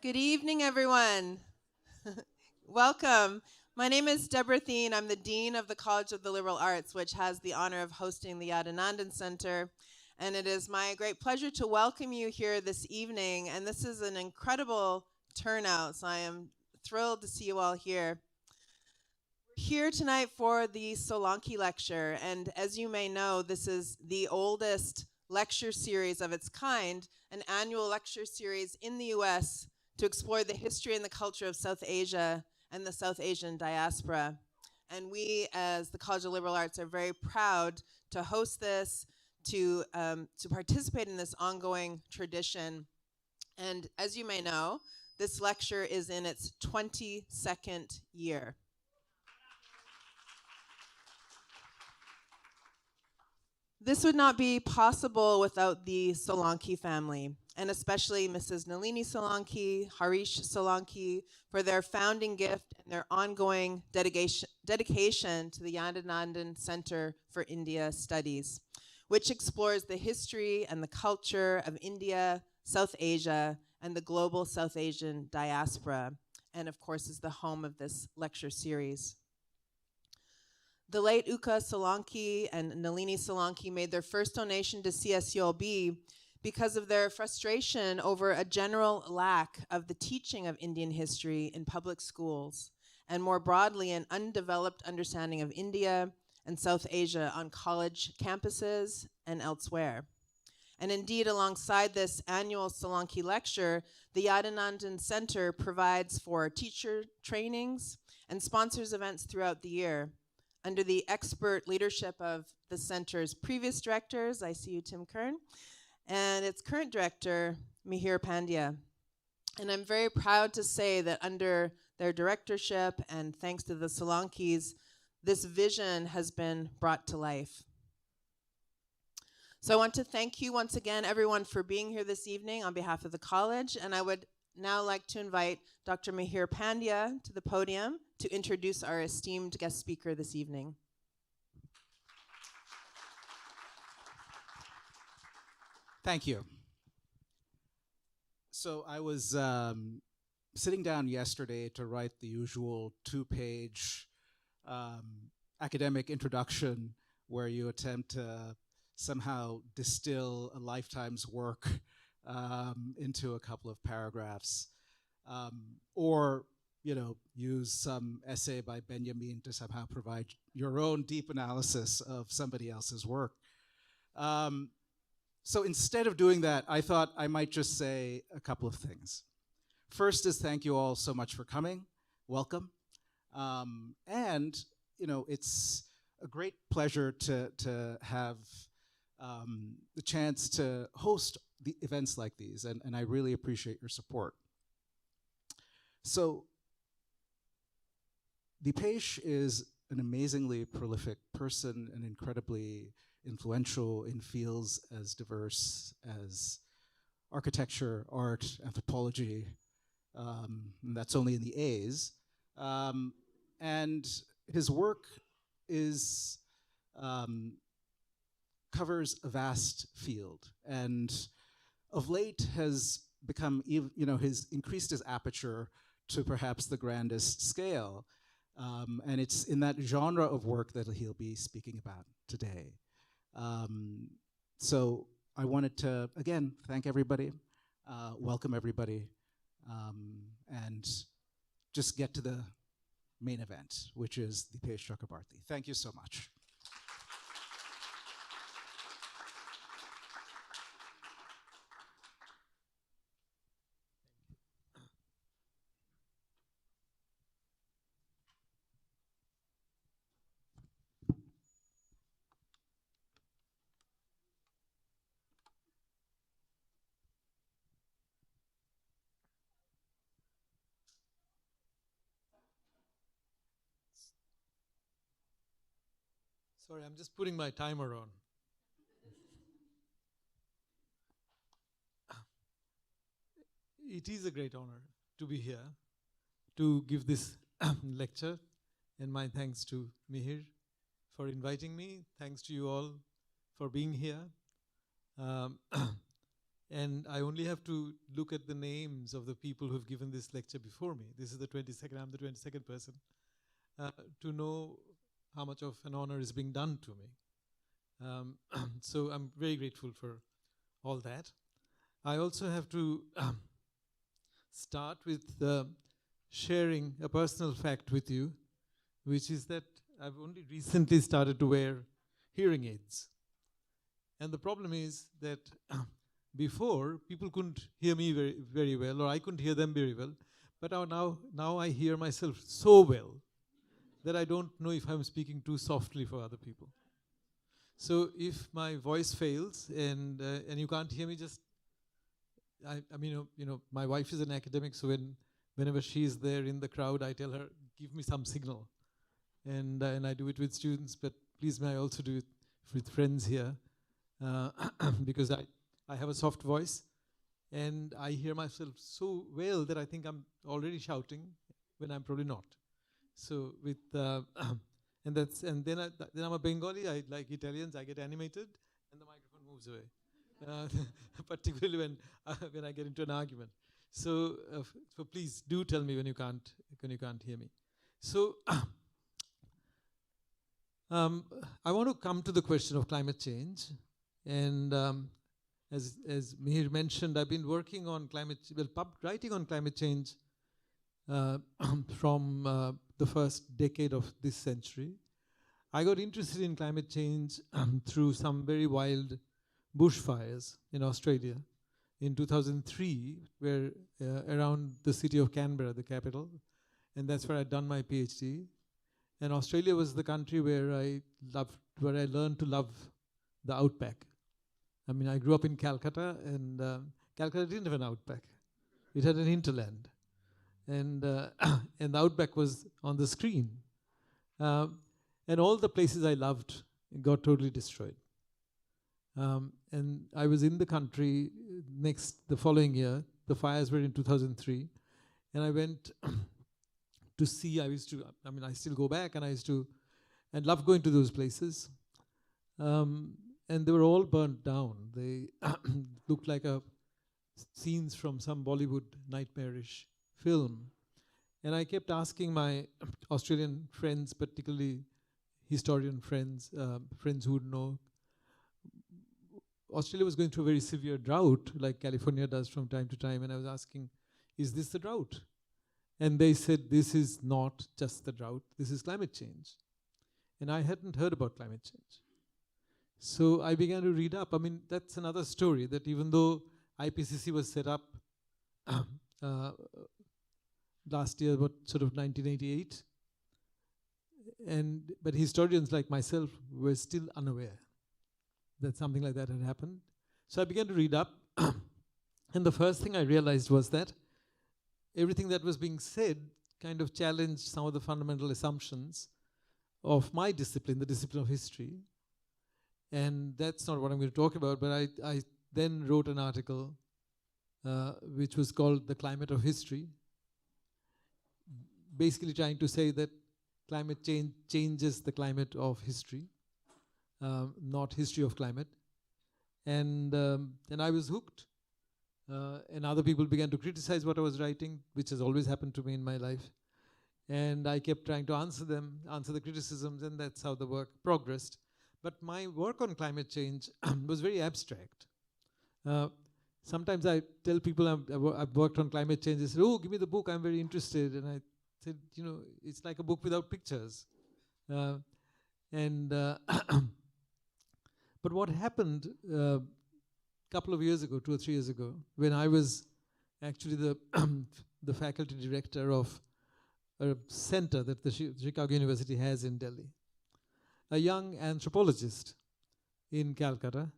Good evening, everyone. Welcome. My name is Deborah Thien. I'm the Dean of the College of the Liberal Arts, which has the honor of hosting the Yadanandan Center. And it is my great pleasure to welcome you here this evening. And this is an incredible turnout, so I am thrilled to see you all here. We're here tonight for the Solanki lecture. And as you may know, this is the oldest lecture series of its kind, an annual lecture series in the US to explore the history and the culture of South Asia and the South Asian diaspora. And we, as the College of Liberal Arts, are very proud to host this, to participate in this ongoing tradition. And as you may know, this lecture is in its 22nd year. This would not be possible without the Solanki family, and especially Mrs. Nalini Solanki, Harish Solanki, for their founding gift and their ongoing dedication to the Yadanandan Center for India Studies, which explores the history and the culture of India, South Asia, and the global South Asian diaspora, and of course is the home of this lecture series. The late Uka Solanki and Nalini Solanki made their first donation to CSULB because of their frustration over a general lack of the teaching of Indian history in public schools, and more broadly, an undeveloped understanding of India and South Asia on college campuses and elsewhere. And indeed, alongside this annual Solanki lecture, the Yadanandan Center provides for teacher trainings and sponsors events throughout the year, under the expert leadership of the center's previous directors. I see you, Tim Kern, and its current director, Mihir Pandya. And I'm very proud to say that under their directorship and thanks to the Solankis, this vision has been brought to life. So I want to thank you once again, everyone, for being here this evening on behalf of the college, and I would now like to invite Dr. Mihir Pandya to the podium to introduce our esteemed guest speaker this evening. Thank you. So I was sitting down yesterday to write the usual two-page academic introduction where you attempt to somehow distill a lifetime's work into a couple of paragraphs, or use some essay by Benjamin to somehow provide your own deep analysis of somebody else's work. So instead of doing that, I thought I might just say a couple of things. First is thank you all so much for coming. Welcome. And it's a great pleasure to have the chance to host the events like these, and I really appreciate your support. So Dipesh is an amazingly prolific person and incredibly influential in fields as diverse as architecture, art, anthropology, and that's only in the A's. And his work is covers a vast field, and of late has become, has increased his aperture to perhaps the grandest scale. And it's in that genre of work that he'll be speaking about today. So I wanted to, again, thank everybody, welcome everybody, and just get to the main event, which is Dipesh Chakrabarty. Thank you so much. Sorry, I'm just putting my timer on. It is a great honor to be here to give this lecture, and my thanks to Mihir for inviting me. Thanks to you all for being here. And I only have to look at the names of the people who've given this lecture before me. This is the 22nd, I'm the 22nd person, to know how much of an honor is being done to me. So I'm very grateful for all that. I also have to start with sharing a personal fact with you, which is that I've only recently started to wear hearing aids. And the problem is that before, people couldn't hear me very, very well, or I couldn't hear them very well. But now I hear myself so well that I don't know if I'm speaking too softly for other people. So if my voice fails and you can't hear me, just I mean, my wife is an academic, so whenever she's there in the crowd, I tell her, give me some signal, and I do it with students. But please, may I also do it with friends here, because I have a soft voice, and I hear myself so well that I think I'm already shouting when I'm probably not. So with and then I'm a Bengali. I like Italians. I get animated, and the microphone moves away. Particularly when I get into an argument. So please do tell me when you can't hear me. So I want to come to the question of climate change, and as Mihir mentioned, I've been working on writing on climate change from the first decade of this century. I got interested in climate change through some very wild bushfires in Australia in 2003, where around the city of Canberra, the capital, and that's where I'd done my PhD. And Australia was the country where I learned to love the outback. I mean, I grew up in Calcutta, and Calcutta didn't have an outback; it had an hinterland, and and the outback was on the screen, and all the places I loved got totally destroyed. And I was in the country the following year. The fires were in 2003, and I went to see. I still go back, and love going to those places. And they were all burnt down. They looked like scenes from some Bollywood nightmarish film. And I kept asking my Australian friends, particularly historian friends, friends who would know, Australia was going through a very severe drought, like California does from time to time, and I was asking, is this the drought? And they said, this is not just the drought, this is climate change. And I hadn't heard about climate change. So I began to read up. I mean, that's another story, that even though IPCC was set up last year, sort of 1988, but historians like myself were still unaware that something like that had happened. So I began to read up, and the first thing I realized was that everything that was being said kind of challenged some of the fundamental assumptions of my discipline, the discipline of history. And that's not what I'm going to talk about, but I then wrote an article which was called The Climate of History, basically trying to say that climate change changes the climate of history, not history of climate. And I was hooked. And other people began to criticize what I was writing, which has always happened to me in my life. And I kept trying to answer the criticisms, and that's how the work progressed. But my work on climate change was very abstract. Sometimes I tell people I've worked on climate change. They say, oh, give me the book, I'm very interested. And I said, it's like a book without pictures. But what happened a couple of years ago, 2 or 3 years ago, when I was actually the faculty director of a center that the Chicago University has in Delhi, a young anthropologist in Calcutta,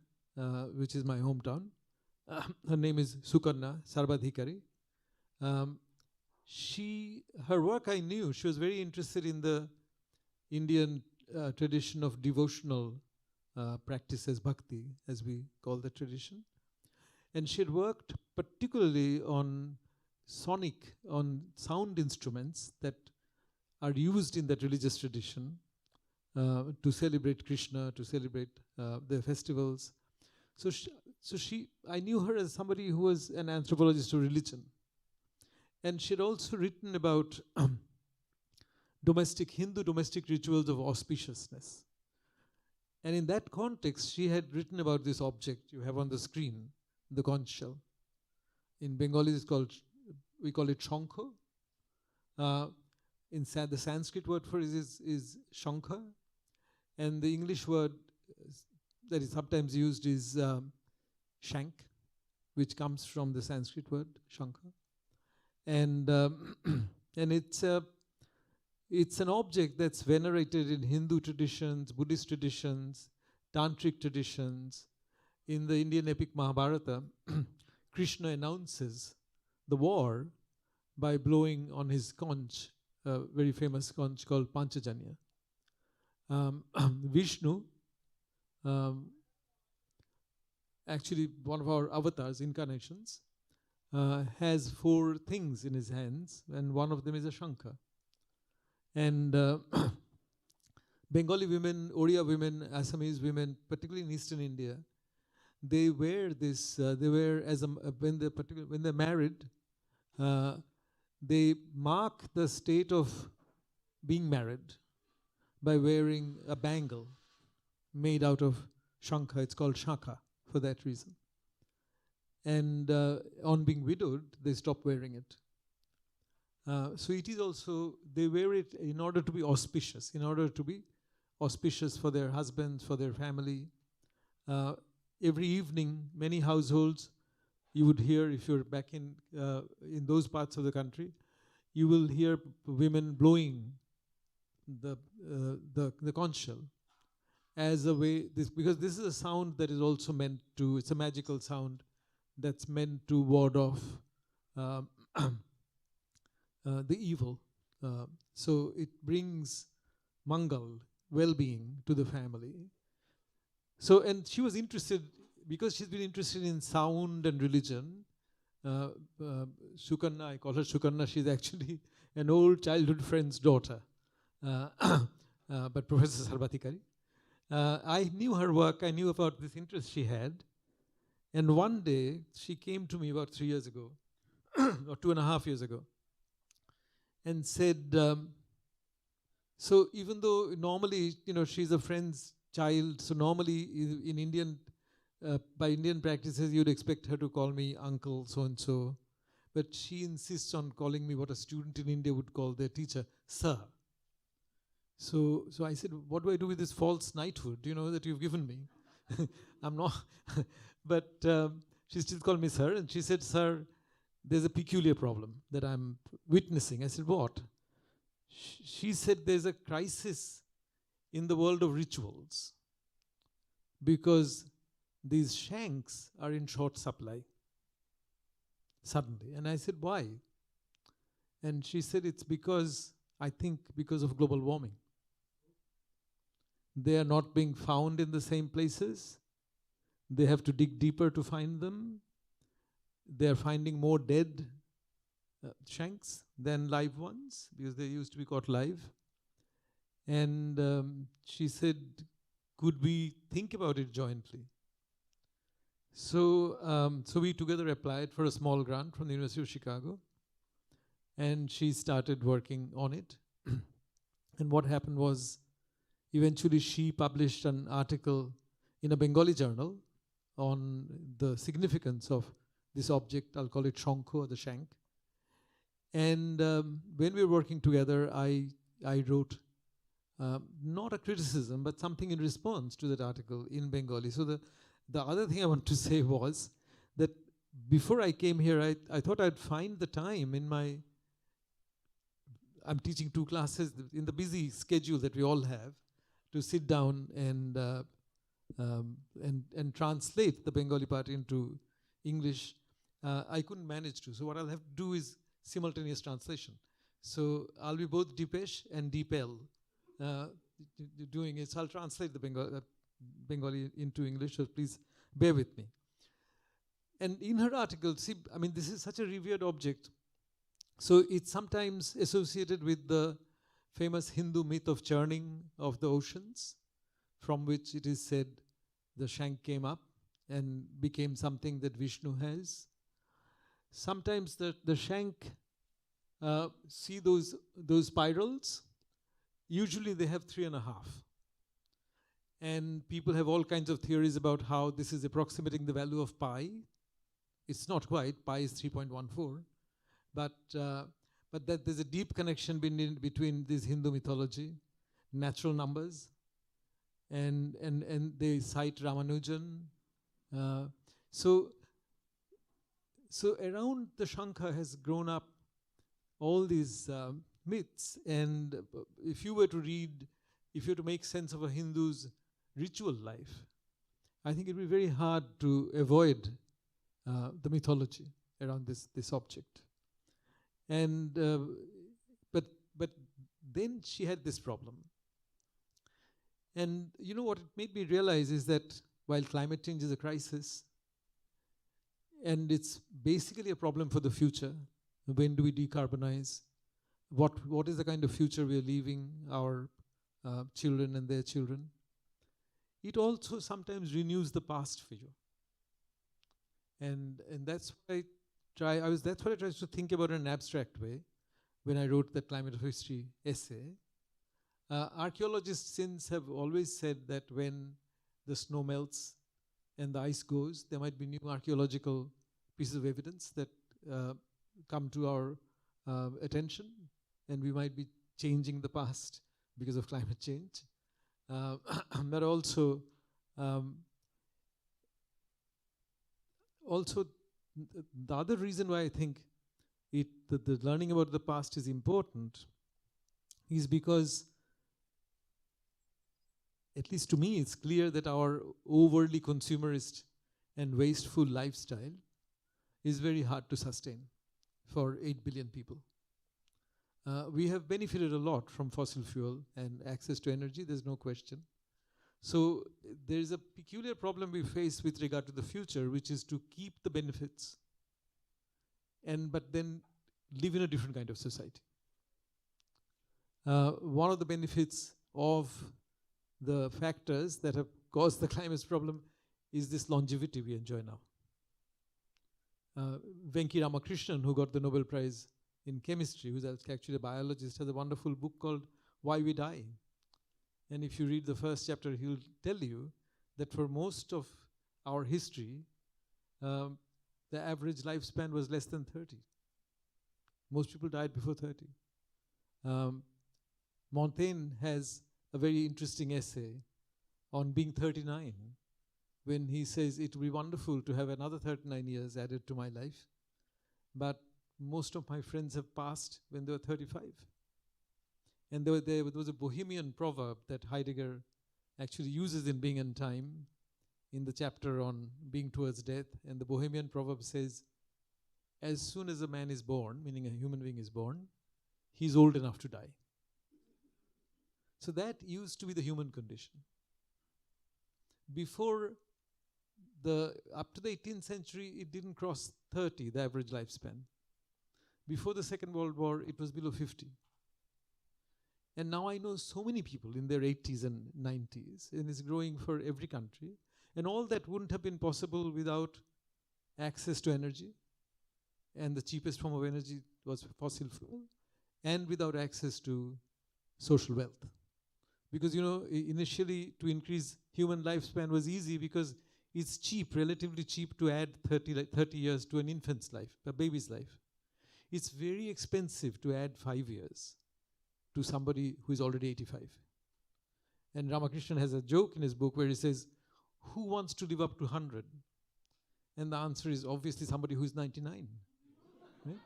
which is my hometown. Her name is Sukarna Sarbadhikari. Her work I knew. She was very interested in the Indian tradition of devotional practice as bhakti, as we call the tradition. And she had worked particularly on sound instruments that are used in that religious tradition to celebrate Krishna, to celebrate their festivals. So So I knew her as somebody who was an anthropologist of religion. And she had also written about Hindu domestic rituals of auspiciousness. And in that context, she had written about this object you have on the screen, the conch shell. In Bengali, we call it shankha. The Sanskrit word for it is shankha. And the English word that is sometimes used is shank, which comes from the Sanskrit word shankha. And and it's an object that's venerated in Hindu traditions, Buddhist traditions, Tantric traditions. In the Indian epic Mahabharata, Krishna announces the war by blowing on his conch, a very famous conch called Panchajanya. Vishnu, actually one of our avatars, incarnations, has 4 things in his hands, and one of them is a shankha. And Bengali women, Oriya women, Assamese women, particularly in Eastern India, they wear this. They wear when they're married, they mark the state of being married by wearing a bangle made out of shankha. It's called shaka for that reason. And on being widowed, they stop wearing it. So it is also, they wear it in order to be auspicious, for their husbands, for their family. Every evening, many households, you would hear, if you're back in those parts of the country, you will hear women blowing the conch shell as a way, because this is a sound that is also meant to, it's a magical sound that's meant to ward off the evil. So it brings mangal, well-being to the family. So, and she was interested, because she's been interested in sound and religion. Sukarna, I call her Sukarna, she's actually an old childhood friend's daughter, but Professor Sarbatikari. I knew her work, I knew about this interest she had. And one day, she came to me about 3 years ago, or 2.5 years ago, and said, so even though normally, she's a friend's child, so normally in Indian, by Indian practices, you'd expect her to call me uncle, so-and-so. But she insists on calling me what a student in India would call their teacher, sir. So I said, what do I do with this false knighthood, that you've given me? I'm not, but she still called me sir, and she said, sir, there's a peculiar problem that I'm witnessing. I said, what? She said, there's a crisis in the world of rituals because these shanks are in short supply suddenly. And I said, why? And she said, it's because of global warming. They are not being found in the same places. They have to dig deeper to find them. They are finding more dead shanks than live ones because they used to be caught live. And she said, could we think about it jointly? So we together applied for a small grant from the University of Chicago, and she started working on it. And what happened was, eventually she published an article in a Bengali journal on the significance of this object. I'll call it Shankho, or the shank. And when we were working together, I wrote not a criticism, but something in response to that article in Bengali. So the other thing I want to say was that before I came here, I thought I'd find the time in my, I'm teaching 2 classes in the busy schedule that we all have, to sit down and translate the Bengali part into English. I couldn't manage to. So what I'll have to do is simultaneous translation. So I'll be both Dipesh and Deepel doing it. So I'll translate the Bengali into English, so please bear with me. And in her article, see, I mean, this is such a revered object. So it's sometimes associated with the famous Hindu myth of churning of the oceans, from which it is said the shank came up and became something that Vishnu has. Sometimes the shank, see those spirals? Usually they have 3.5. And people have all kinds of theories about how this is approximating the value of pi. It's not quite, pi is 3.14. But that there's a deep connection between this Hindu mythology, natural numbers, and they cite Ramanujan. So around the Shankha has grown up all these myths, and if you were to make sense of a Hindu's ritual life, I think it would be very hard to avoid the mythology around this object. And but then she had this problem. And you know what it made me realize is that while climate change is a crisis, and it's basically a problem for the future, when do we decarbonize? What is the kind of future we are leaving our children and their children? It also sometimes renews the past for you. And that's what that's what I tried to think about in an abstract way when I wrote that climate of history essay. Archaeologists since have always said that when the snow melts and the ice goes, there might be new archaeological pieces of evidence that come to our attention, and we might be changing the past because of climate change. But also the other reason why I think the learning about the past is important is because, at least to me, it's clear that our overly consumerist and wasteful lifestyle is very hard to sustain for 8 billion people. We have benefited a lot from fossil fuel and access to energy, there's no question. So there's a peculiar problem we face with regard to the future, which is to keep the benefits but then live in a different kind of society. One of the benefits of the factors that have caused the climate problem is this longevity we enjoy now. Venki Ramakrishnan, who got the Nobel Prize in chemistry, who's actually a biologist, has a wonderful book called Why We Die. And if you read the first chapter, he'll tell you that for most of our history, the average lifespan was less than 30. Most people died before 30. Montaigne has a very interesting essay on being 39, when he says it would be wonderful to have another 39 years added to my life, but most of my friends have passed when they were 35. And there was a Bohemian proverb that Heidegger actually uses in Being and Time in the chapter on being towards death. And the Bohemian proverb says, as soon as a man is born, meaning a human being is born, he's old enough to die. So that used to be the human condition. Before up to the 18th century, it didn't cross 30, the average lifespan. Before the Second World War, it was below 50. And now I know so many people in their 80s and 90s, and it's growing for every country. And all that wouldn't have been possible without access to energy. And the cheapest form of energy was fossil fuel, and without access to social wealth. Because, initially to increase human lifespan was easy because it's cheap, relatively cheap to add 30 years to an infant's life, a baby's life. It's very expensive to add 5 years to somebody who is already 85. And Ramakrishnan has a joke in his book where he says, who wants to live up to 100? And the answer is obviously somebody who's 99. Right?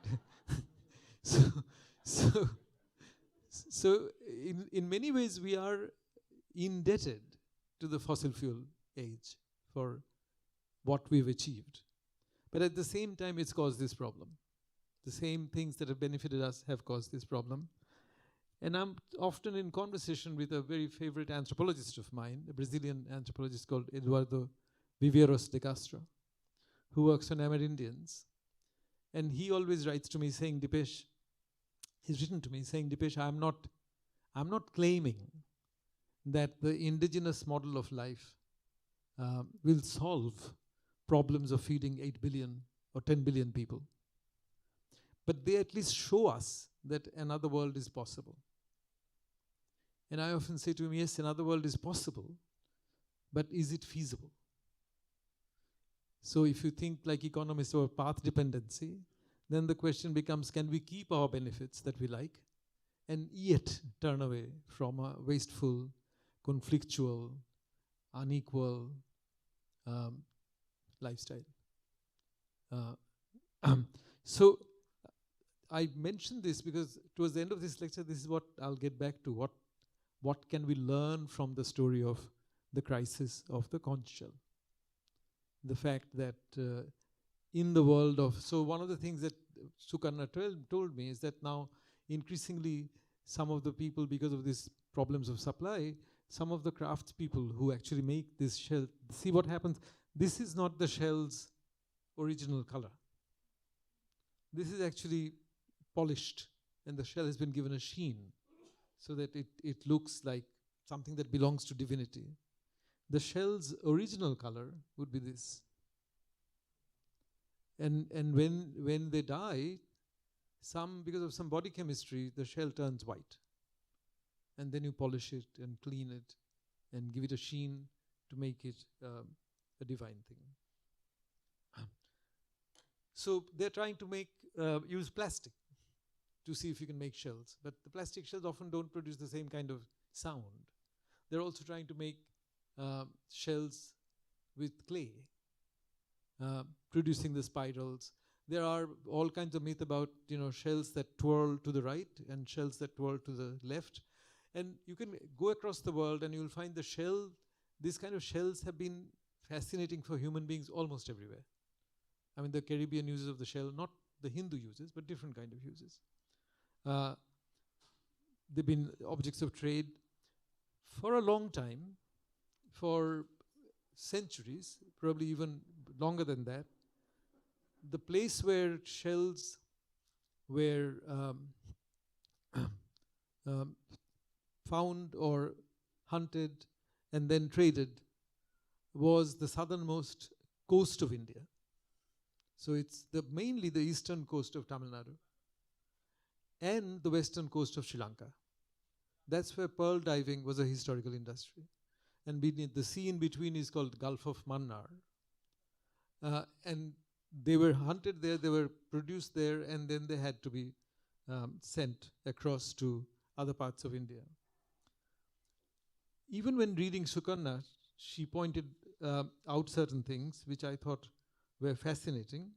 So in many ways we are indebted to the fossil fuel age for what we've achieved. But at the same time, it's caused this problem. The same things that have benefited us have caused this problem. And I'm often in conversation with a very favorite anthropologist of mine, a Brazilian anthropologist called Eduardo Viveiros de Castro, who works on Amerindians. And he always writes to me saying, Dipesh, he's written to me saying, Dipesh, I'm not claiming that the indigenous model of life will solve problems of feeding 8 billion or 10 billion people. But they at least show us that another world is possible. And I often say to him, yes, another world is possible, but is it feasible? So if you think like economists about path dependency, then the question becomes, can we keep our benefits that we like and yet turn away from a wasteful, conflictual, unequal lifestyle? So I mentioned this because towards the end of this lecture, this is what I'll get back to. What can we learn from the story of the crisis of the conch shell? The fact that in the world of, so one of the things that Sukarna told me is that now increasingly some of the people, because of these problems of supply, some of the crafts people who actually make this shell, see what happens, this is not the shell's original color. This is actually polished and the shell has been given a sheen so that it looks like something that belongs to divinity. The shell's original color would be this. And when they die, because of some body chemistry, the shell turns white. And then you polish it and clean it and give it a sheen to make it a divine thing. So they're trying to use plastic to see if you can make shells. But the plastic shells often don't produce the same kind of sound. They're also trying to make shells with clay, producing the spirals. There are all kinds of myths about shells that twirl to the right and shells that twirl to the left. And you can go across the world and you'll find these kind of shells have been fascinating for human beings almost everywhere. I mean, the Caribbean uses of the shell, not the Hindu uses, but different kind of uses. They've been objects of trade for a long time, for centuries, probably even longer than that. The place where shells were found or hunted and then traded was the southernmost coast of India. So it's mainly the eastern coast of Tamil Nadu and the western coast of Sri Lanka. That's where pearl diving was a historical industry. And the sea in between is called Gulf of Mannar. And they were hunted there, they were produced there, and then they had to be sent across to other parts of India. Even when reading Sukarna, she pointed out certain things which I thought were fascinating.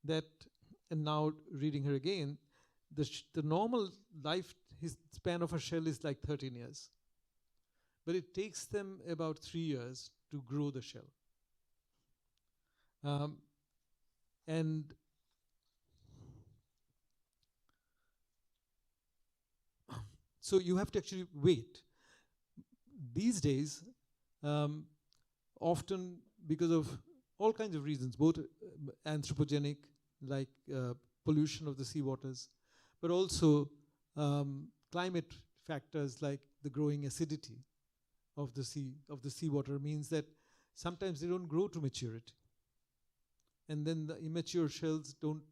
And now reading her again, the normal life span of a shell is like 13 years. But it takes them about 3 years to grow the shell. And so you have to actually wait. These days, often because of all kinds of reasons, both anthropogenic, like pollution of the seawaters, but also climate factors like the growing acidity of the seawater means that sometimes they don't grow to maturity. And then the immature shells don't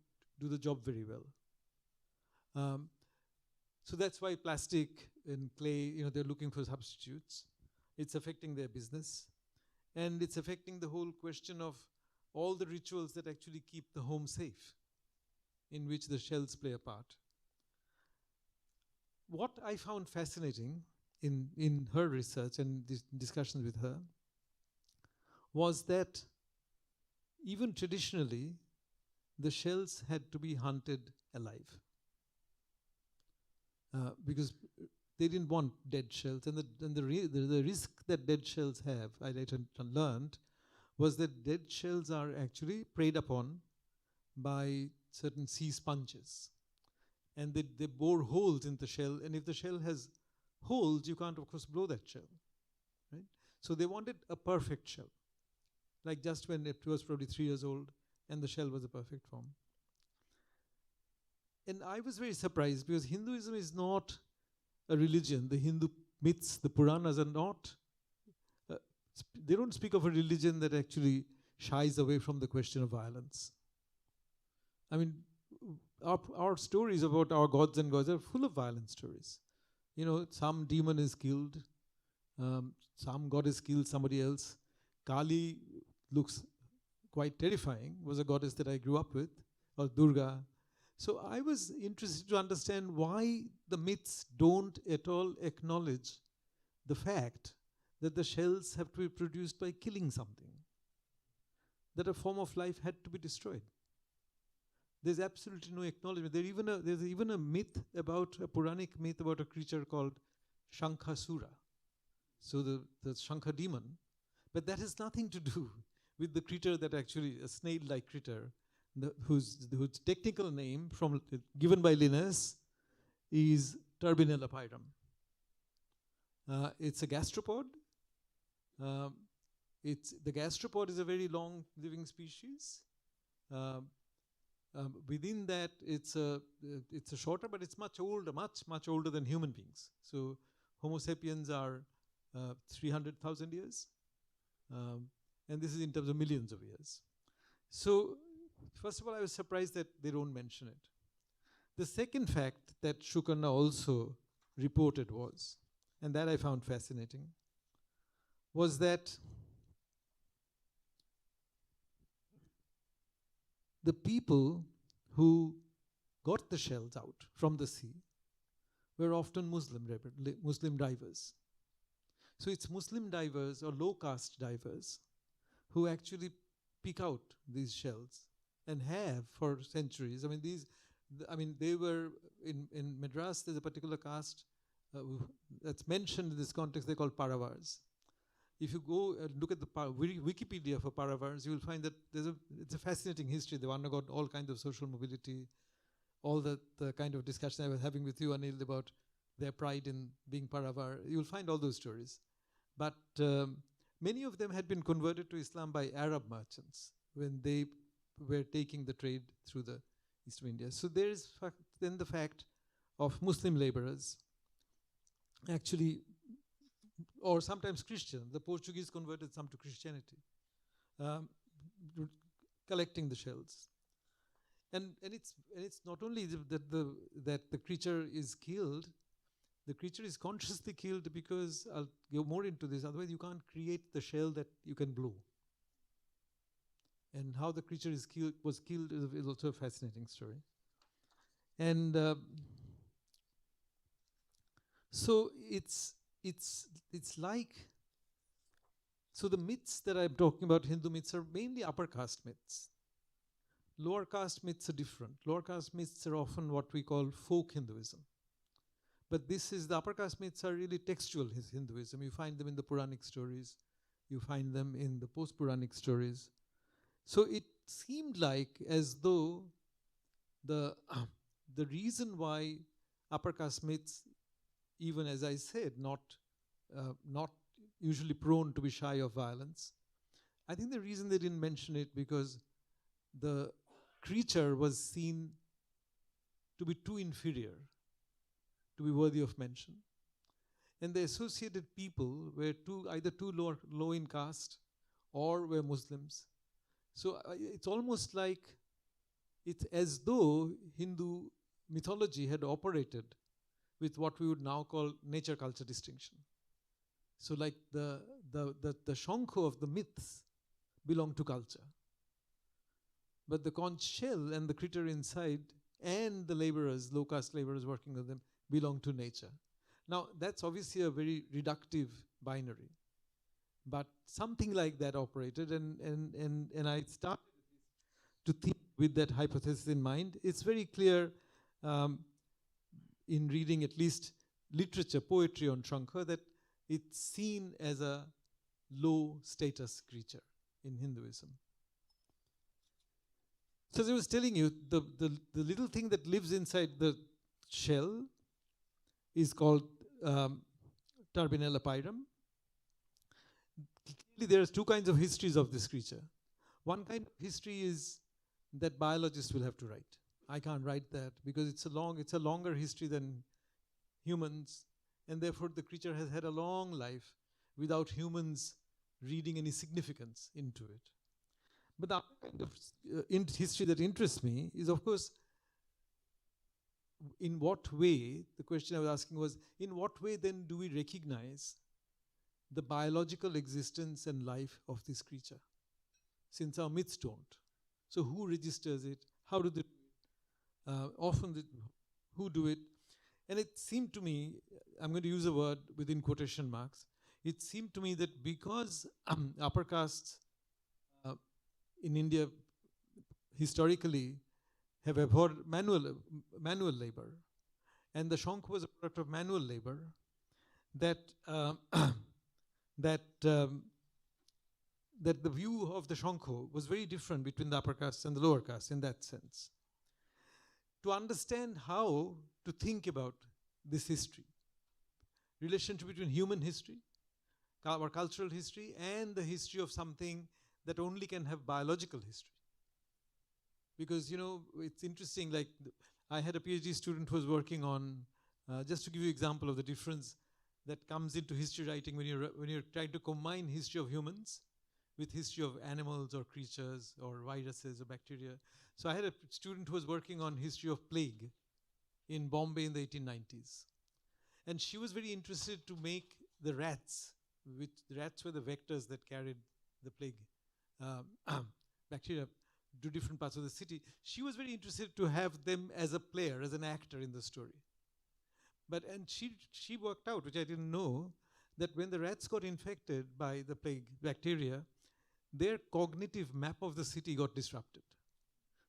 do the job very well. So that's why plastic and clay, they're looking for substitutes. It's affecting their business. And it's affecting the whole question of all the rituals that actually keep the home safe, in which the shells play a part. What I found fascinating in her research and discussions with her was that even traditionally, the shells had to be hunted alive. Because they didn't want dead shells. And the risk that dead shells have, I later learned, was that dead shells are actually preyed upon by certain sea sponges. And they bore holes in the shell. And if the shell has holes, you can't, of course, blow that shell. Right? So they wanted a perfect shell. Like just when it was probably 3 years old and the shell was a perfect form. And I was very surprised because Hinduism is not a religion. The Hindu myths, the Puranas are not, they don't speak of a religion that actually shies away from the question of violence. I mean, our stories about our gods and gods are full of violent stories. You know, some demon is killed, some goddess kills somebody else. Kali looks quite terrifying, was a goddess that I grew up with, or Durga. So I was interested to understand why the myths don't at all acknowledge the fact that the shells have to be produced by killing something, that a form of life had to be destroyed. There's absolutely no acknowledgement. There's even a myth about, a Puranic myth about a creature called Shankasura. So the Shankha demon. But that has nothing to do with the creature that actually, a snail-like creature, whose technical name given by Linnaeus is Turbinella pyrum. It's a gastropod. The gastropod is a very long living species. Within that, it's a shorter, but it's much older, much older than human beings. So Homo sapiens are 300,000 years, and this is in terms of millions of years. So first of all, I was surprised that they don't mention it. The second fact that Shukarna also reported was, and that I found fascinating, was that the people who got the shells out from the sea were often Muslim divers. So it's Muslim divers or low caste divers who actually pick out these shells and have for centuries. They were in Madras. There's a particular caste that's mentioned in this context. They're called Paravars. If you go and look at the Wikipedia for Paravars, you will find that it's a fascinating history. They've undergone all kinds of social mobility, all the kind of discussion I was having with you, Anil, about their pride in being Paravar. You'll find all those stories. But many of them had been converted to Islam by Arab merchants when they were taking the trade through the East of India. So there is then the fact of Muslim laborers actually, or sometimes Christian. The Portuguese converted some to Christianity, collecting the shells. And it's not only that the creature is killed. The creature is consciously killed because, I'll go more into this, otherwise you can't create the shell that you can blow. And how the creature was killed is also a fascinating story. And so it's like, so the myths that I'm talking about, Hindu myths, are mainly upper caste myths. Lower caste myths are different. Lower caste myths are often what we call folk Hinduism. But the upper caste myths are really textual Hinduism. You find them in the Puranic stories. You find them in the post-Puranic stories. So it seemed like as though the reason why upper caste myths, even as I said, not usually prone to be shy of violence, I think the reason they didn't mention it because the creature was seen to be too inferior to be worthy of mention. And the associated people were either too low in caste or were Muslims. So it's almost like it's as though Hindu mythology had operated with what we would now call nature-culture distinction. So like the shonko of the myths belong to culture. But the conch shell and the critter inside and the laborers, low-caste laborers working with them, belong to nature. Now, that's obviously a very reductive binary. But something like that operated, and I started to think with that hypothesis in mind. It's very clear in reading at least literature, poetry on Shankha, that it's seen as a low-status creature in Hinduism. So as I was telling you, the little thing that lives inside the shell is called Turbinella pyrum. Clearly, there are two kinds of histories of this creature. One kind of history is that biologists will have to write. I can't write that because it's a longer history than humans, and therefore the creature has had a long life without humans reading any significance into it. But the other kind of history that interests me is, of course, in what way, the question I was asking was, in what way then do we recognize the biological existence and life of this creature, since our myths don't? So who registers it? How do they do it? Who do it? And it seemed to me, I'm going to use a word within quotation marks, it seemed to me that because upper castes in India historically have abhorred manual labor, and the shank was a product of manual labor, that that that the view of the shanko was very different between the upper castes and the lower castes in that sense. To understand how to think about this history, relationship between human history, our cultural history, and the history of something that only can have biological history. Because, you know, it's interesting, like I had a PhD student who was working on, just to give you an example of the difference that comes into history writing when you're trying to combine history of humans with history of animals or creatures or viruses or bacteria. So I had a student who was working on history of plague in Bombay in the 1890s. And she was very interested to make the rats, which the rats were the vectors that carried the plague bacteria to different parts of the city. She was very interested to have them as a player, as an actor in the story. And she worked out, which I didn't know, that when the rats got infected by the plague bacteria, their cognitive map of the city got disrupted.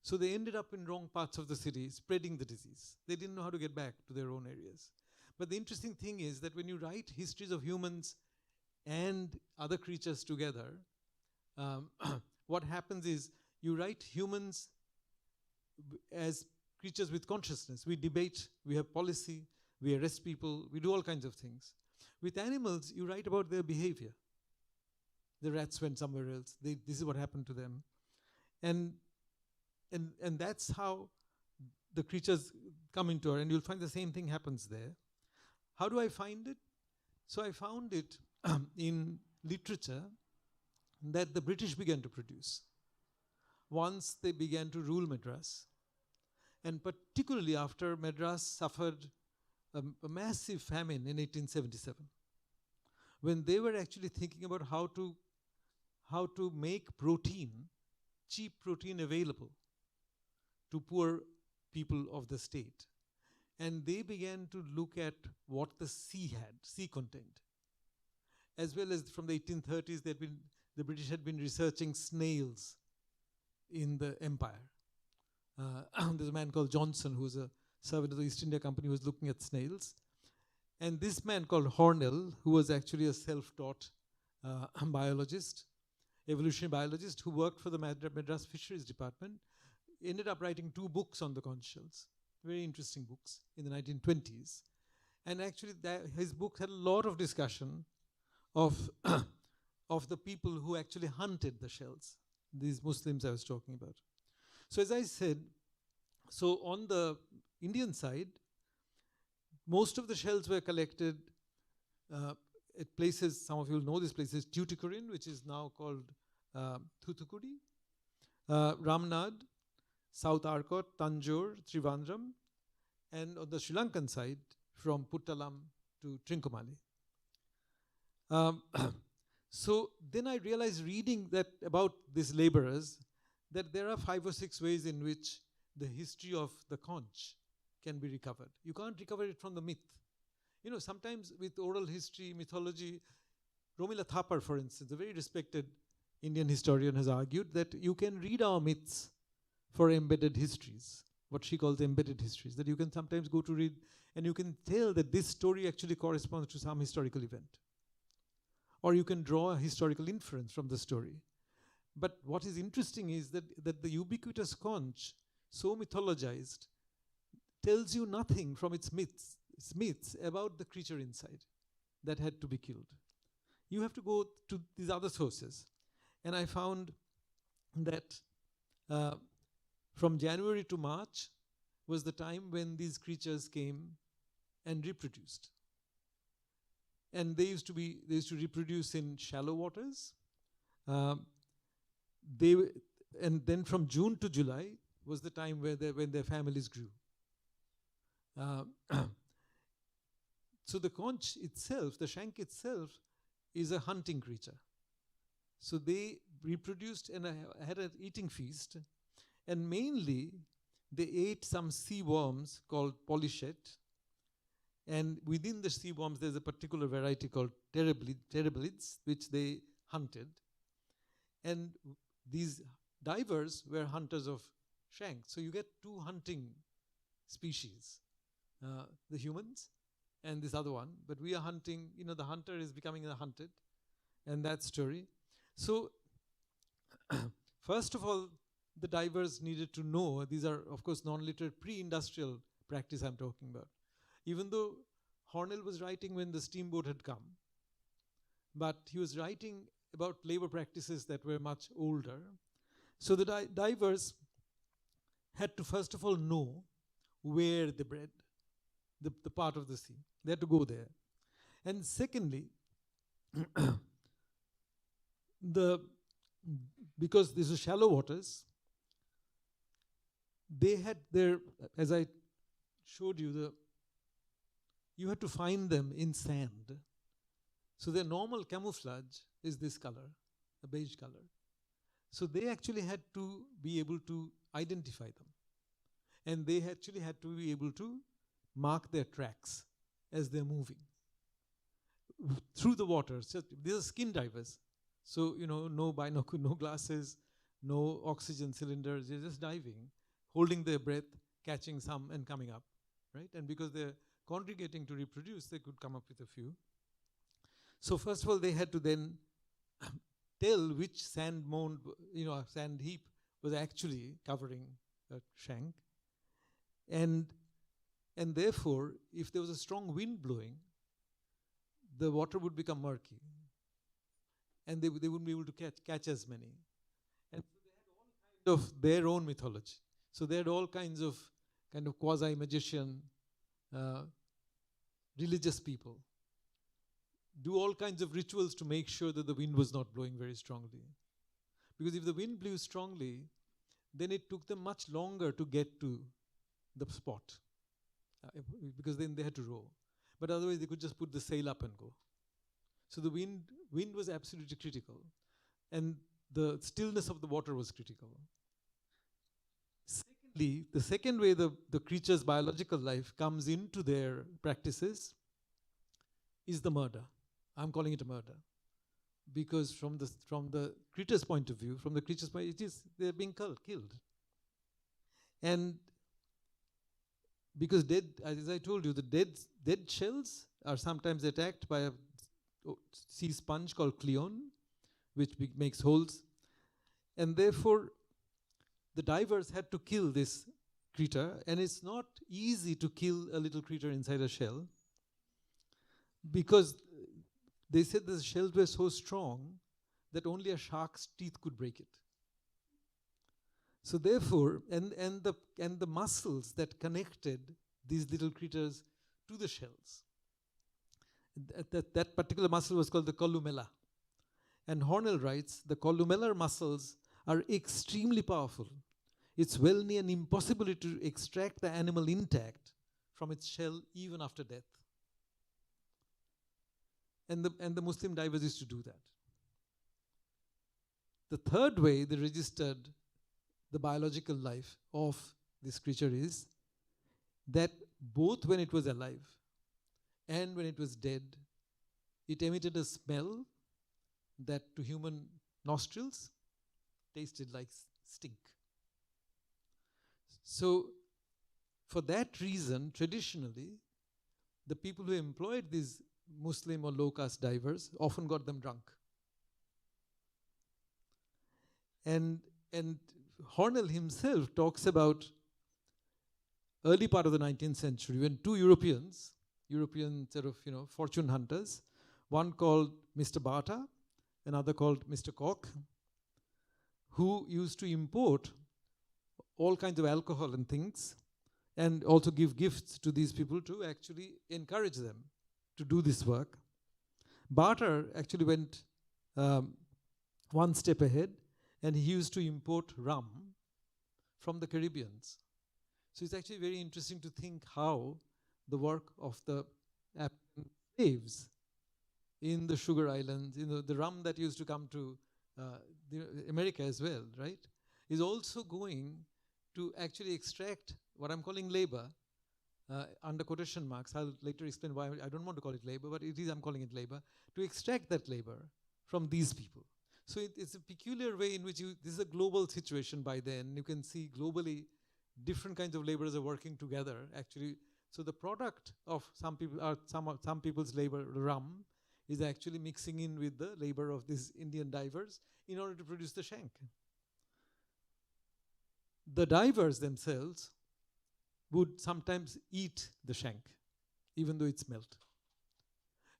So they ended up in wrong parts of the city, spreading the disease. They didn't know how to get back to their own areas. But the interesting thing is that when you write histories of humans and other creatures together, what happens is you write humans as creatures with consciousness. We debate, we have policy, we arrest people, we do all kinds of things. With animals, you write about their behavior. The rats went somewhere else. This is what happened to them. And that's how the creatures come into her. And you'll find the same thing happens there. How do I find it? So I found it in literature that the British began to produce once they began to rule Madras. And particularly after Madras suffered a massive famine in 1877, when they were actually thinking about how to make protein, cheap protein available to poor people of the state. And they began to look at what the sea contained. As well as from the 1830s, the British had been researching snails in the empire. There's a man called Johnson, who was a servant of the East India Company, who was looking at snails. And this man called Hornell, who was actually a self-taught biologist, evolutionary biologist, who worked for the Madras Fisheries Department, ended up writing 2 books on the conch shells, very interesting books, in the 1920s. And actually his book had a lot of discussion of, of the people who actually hunted the shells, these Muslims I was talking about. So as I said, so on the Indian side, most of the shells were collected at places, some of you will know this place is Tuticorin, which is now called Thoothukudi, Ramnad, South Arcot, Tanjore, Trivandrum, and on the Sri Lankan side, from Puttalam to Trincomalee. So then I realized, reading that about these laborers, that there are 5 or 6 ways in which the history of the conch can be recovered. You can't recover it from the myth. You know, sometimes with oral history, mythology, Romila Thapar, for instance, a very respected Indian historian, has argued that you can read our myths for embedded histories, what she calls embedded histories, that you can sometimes go to read and you can tell that this story actually corresponds to some historical event. Or you can draw a historical inference from the story. But what is interesting is that the ubiquitous conch, so mythologized, tells you nothing from its myths about the creature inside that had to be killed. You have to go to these other sources. And I found that from January to March was the time when these creatures came and reproduced. And they used to reproduce in shallow waters. then from June to July was the time where when their families grew. Uh, so the conch itself, the shank itself, is a hunting creature. So they reproduced and had an eating feast, and mainly they ate some sea worms called polychaete, and within the sea worms there's a particular variety called terriblids, which they hunted. And these divers were hunters of shank. So you get two hunting species, the humans and this other one. But we are hunting, the hunter is becoming the hunted, and that story. So first of all, the divers needed to know, these are of course non-literate pre-industrial practice I'm talking about. Even though Hornell was writing when the steamboat had come, but he was writing about labor practices that were much older. So the divers had to first of all know where they bred, the part of the sea. They had to go there. And secondly, because these are shallow waters, they had their, as I showed you, you had to find them in sand. So their normal camouflage is this color, a beige color. So they actually had to be able to identify them. And they actually had to be able to mark their tracks as they're moving through the water. So these are skin divers. So, no binocular, no glasses, no oxygen cylinders. They're just diving, holding their breath, catching some and coming up, right? And because they're congregating to reproduce, they could come up with a few. So first of all, they had to then tell which sand mound, sand heap was actually covering a shank. And therefore, if there was a strong wind blowing, the water would become murky. And they wouldn't be able to catch as many. And so they had all kinds of their own mythology. So they had all kinds of quasi-magician, religious people do all kinds of rituals to make sure that the wind was not blowing very strongly. Because if the wind blew strongly, then it took them much longer to get to the spot, because then they had to row. But otherwise, they could just put the sail up and go. So the wind was absolutely critical, and the stillness of the water was critical. Secondly, the second way the creature's biological life comes into their practices is the murder. I'm calling it a murder, because from the creature's point of view, they're being killed. And because as I told you, the dead shells are sometimes attacked by a sea sponge called Cleon, which makes holes. And therefore, the divers had to kill this creature, and it's not easy to kill a little creature inside a shell, because they said the shells were so strong that only a shark's teeth could break it. So therefore, and the muscles that connected these little creatures to the shells, that particular muscle was called the columella. And Hornell writes, the collumellar muscles are extremely powerful. It's well near an impossibility to extract the animal intact from its shell even after death. And the Muslim divers used to do that. The third way they registered the biological life of this creature is that both when it was alive and when it was dead, it emitted a smell that to human nostrils tasted like stink. So for that reason, traditionally, the people who employed these Muslim or low-caste divers often got them drunk. And Hornell himself talks about early part of the 19th century when two European fortune hunters, one called Mr. Bata, another called Mr. Koch, who used to import all kinds of alcohol and things and also give gifts to these people to actually encourage them to do this work. Barter actually went one step ahead and he used to import rum from the Caribbeans. So it's actually very interesting to think how the work of the African slaves in the sugar islands, the rum that used to come to America as well, right, is also going to actually extract what I'm calling labor, under quotation marks. I'll later explain why I don't want to call it labor, but I'm calling it labor, to extract that labor from these people. So it's a peculiar way in which this is a global situation by then. You can see globally different kinds of laborers are working together, actually. So the product of some people's labor, rum, is actually mixing in with the labor of these Indian divers in order to produce the shank. The divers themselves would sometimes eat the shank, even though it's smelt.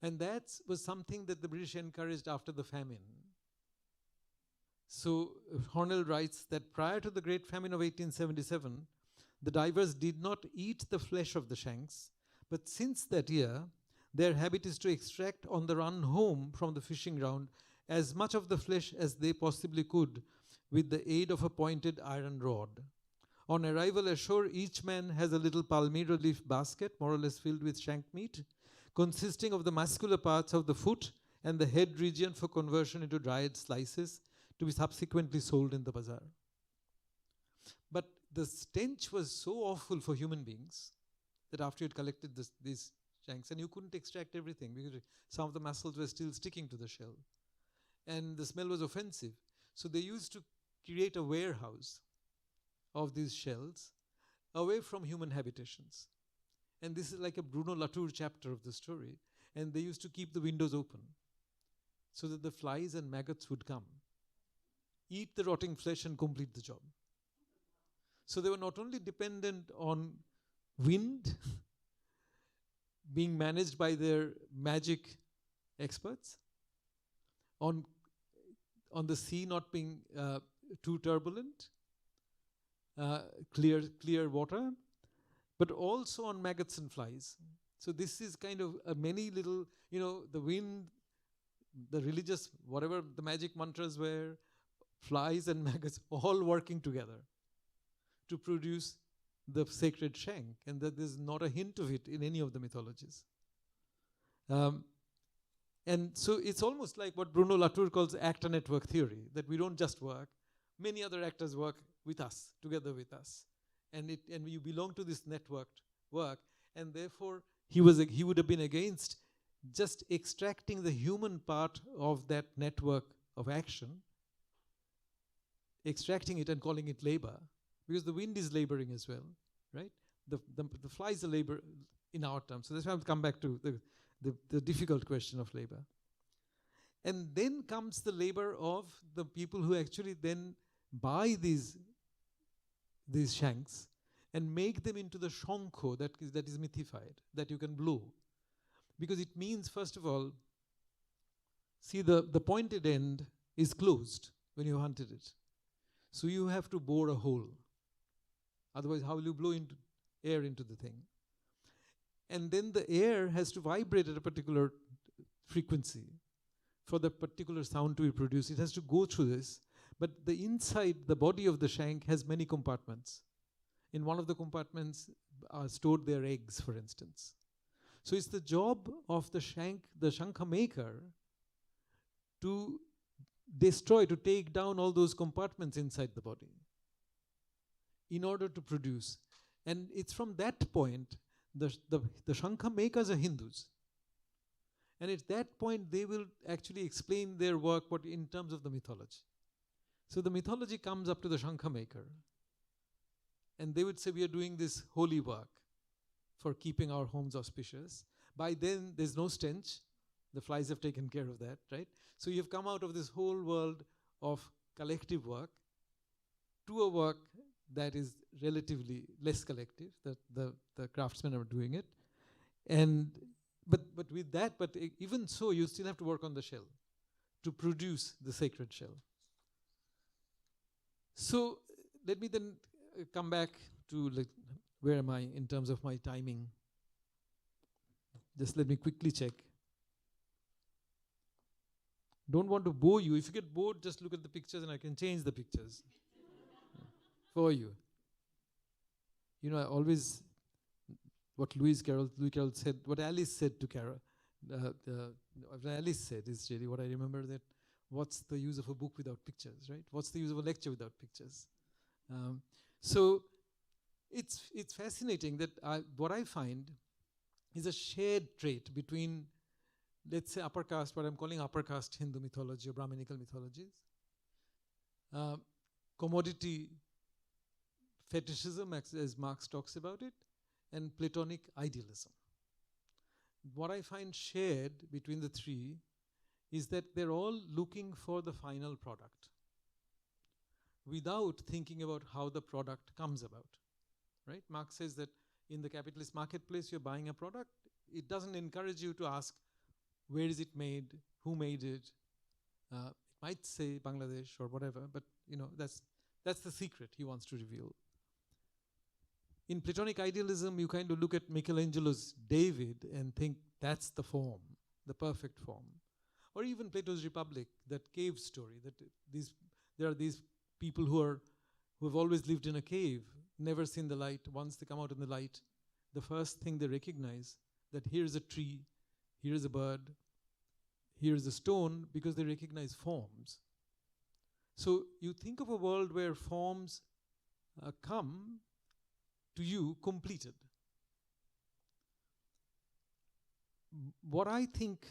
And that was something that the British encouraged after the famine. So Hornell writes that prior to the Great Famine of 1877, the divers did not eat the flesh of the shanks, but since that year, their habit is to extract on the run home from the fishing ground as much of the flesh as they possibly could with the aid of a pointed iron rod. On arrival ashore, each man has a little palmyra leaf basket, more or less filled with shank meat, consisting of the muscular parts of the foot and the head region for conversion into dried slices to be subsequently sold in the bazaar. But the stench was so awful for human beings that after you had collected these shanks, and you couldn't extract everything because some of the muscles were still sticking to the shell, and the smell was offensive. So they used to create a warehouse of these shells away from human habitations. And this is like a Bruno Latour chapter of the story. And they used to keep the windows open so that the flies and maggots would come, eat the rotting flesh and complete the job. So they were not only dependent on wind being managed by their magic experts, on the sea not being too turbulent, clear water, but also on maggots and flies. So this is kind of a many little, the wind, the religious, whatever the magic mantras were, flies and maggots all working together to produce the sacred shank, and that there's not a hint of it in any of the mythologies. And so it's almost like what Bruno Latour calls actor network theory, that we don't just work, many other actors work with us, together with us. And you belong to this networked work, and therefore he would have been against just extracting the human part of that network of action, extracting it and calling it labor, because the wind is laboring as well, right? The flies are labor in our terms. So that's why I'll come back to the difficult question of labor. And then comes the labor of the people who actually then buy these shanks and make them into the shonko that is mythified, that you can blow. Because it means, first of all, see, the pointed end is closed when you hunted it. So you have to bore a hole. Otherwise, how will you blow air into the thing? And then the air has to vibrate at a particular frequency for the particular sound to be produced. It has to go through this. But the inside, the body of the shank has many compartments. In one of the compartments are stored their eggs, for instance. So it's the job of the shankha maker to destroy, to take down all those compartments inside the body in order to produce. And it's from that point, the shankha makers are Hindus. And at that point, they will actually explain their work in terms of the mythology. So the mythology comes up to the shankha maker. And they would say, we are doing this holy work for keeping our homes auspicious. By then, there's no stench. The flies have taken care of that, right? So you've come out of this whole world of collective work to a work that is relatively less collective, that the craftsmen are doing it. But with that, even so, you still have to work on the shell to produce the sacred shell. So let me then come back to where am I in terms of my timing? Just let me quickly check. don't want to bore you. If you get bored, just look at the pictures and I can change the pictures for you. You know, I always, what Louis Carroll said, what Alice said to Carroll, what Alice said is really what I remember, that what's the use of a book without pictures, right? What's the use of a lecture without pictures? So it's fascinating that what I find is a shared trait between, let's say, upper caste, what I'm calling upper caste Hindu mythology or Brahminical mythologies, commodity fetishism, as Marx talks about it, and Platonic idealism. What I find shared between the three is that they're all looking for the final product without thinking about how the product comes about, right? Marx says that in the capitalist marketplace, you're buying a product. It doesn't encourage you to ask, where is it made? Who made it? It might say Bangladesh or whatever, but you know, that's the secret he wants to reveal. In Platonic idealism, you kind of look at Michelangelo's David and think that's the form, the perfect form. Or even Plato's Republic, that cave story, that there are these people who have always lived in a cave, never seen the light. Once they come out in the light, the first thing they recognize that here's a tree, here's a bird, here's a stone, because they recognize forms. So you think of a world where forms come to you completed. What I think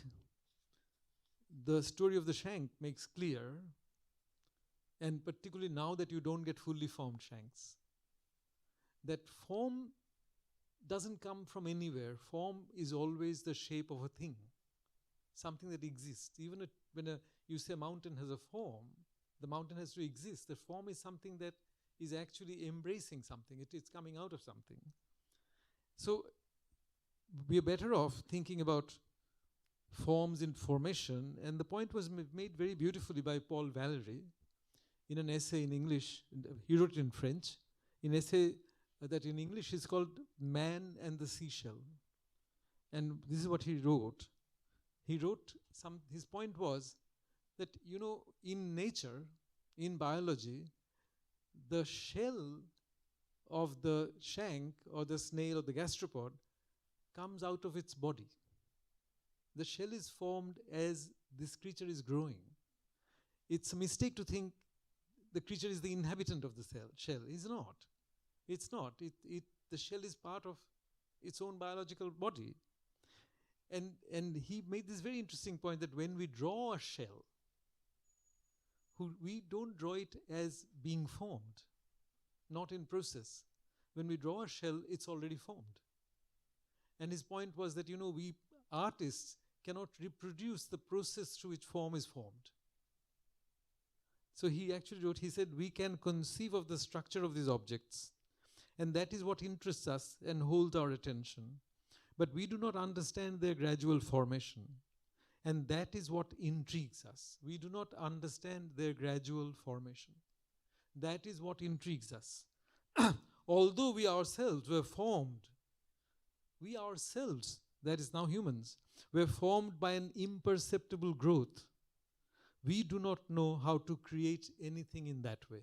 the story of the shank makes clear, and particularly now that you don't get fully formed shanks, that form doesn't come from anywhere. Form is always the shape of a thing, something that exists. Even when you say a mountain has a form, the mountain has to exist. The form is something that is actually embracing something. It's coming out of something. So we are better off thinking about forms in formation, and the point was made very beautifully by Paul Valéry in an essay in English. He wrote it in French, an essay that in English is called Man and the Seashell. And this is what he wrote. His point was that, you know, in nature, in biology, the shell of the shank or the snail or the gastropod comes out of its body. The shell is formed as this creature is growing. It's a mistake to think the creature is the inhabitant of the shell. It's not. It's not. The shell is part of its own biological body. And he made this very interesting point that when we draw a shell, we don't draw it as being formed, not in process. When we draw a shell, it's already formed. And his point was that, you know, we artists cannot reproduce the process through which form is formed. So he actually wrote, he said, we can conceive of the structure of these objects, and that is what interests us and holds our attention. But we do not understand their gradual formation. And that is what intrigues us. We do not understand their gradual formation. That is what intrigues us. Although we ourselves were formed, we ourselves, that is now humans, were formed by an imperceptible growth. We do not know how to create anything in that way.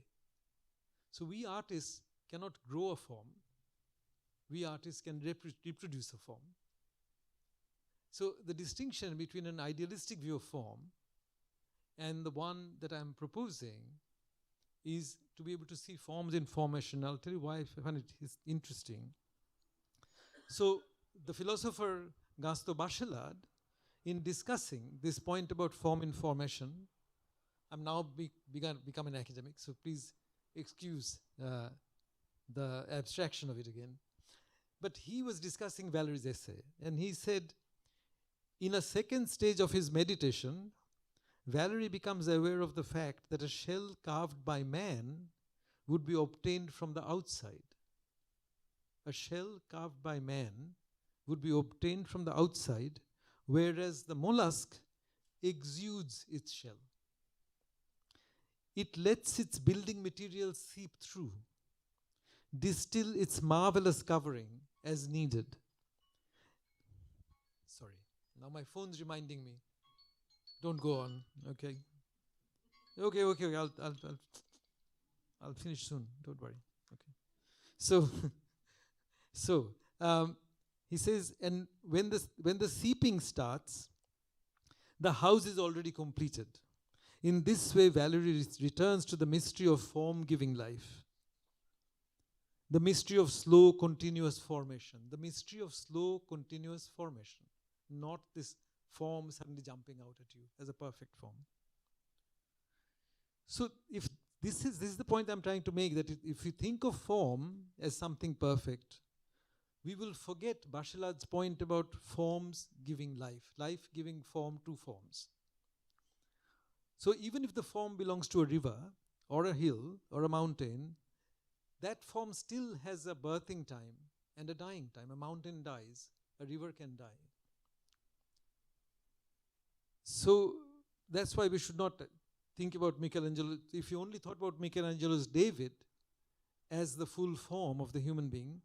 So we artists cannot grow a form. We artists can reproduce a form. So the distinction between an idealistic view of form and the one that I'm proposing is to be able to see forms in formation. I'll tell you why I find it is interesting. So the philosopher Gaston Bachelard, in discussing this point about form in formation, I'm now become an academic, so please excuse the abstraction of it again. But he was discussing Valéry's essay, and he said, in a second stage of his meditation, Valéry becomes aware of the fact that a shell carved by man would be obtained from the outside. A shell carved by man would be obtained from the outside, whereas the mollusk exudes its shell. It lets its building material seep through, distill its marvelous covering as needed. Sorry, now my phone's reminding me. Don't go on. Okay. Okay. I'll finish soon. Don't worry. Okay. So, so he says, and when the seeping starts, the house is already completed. In this way, Valerie returns to the mystery of form-giving life, the mystery of slow, continuous formation, the mystery of slow, continuous formation, not this form suddenly jumping out at you as a perfect form. So, if this is the point I'm trying to make, that if you think of form as something perfect, we will forget Bachelard's point about forms giving life, life giving form to forms. So even if the form belongs to a river or a hill or a mountain, that form still has a birthing time and a dying time. A mountain dies, a river can die. So that's why we should not think about Michelangelo. If you only thought about Michelangelo's David as the full form of the human being,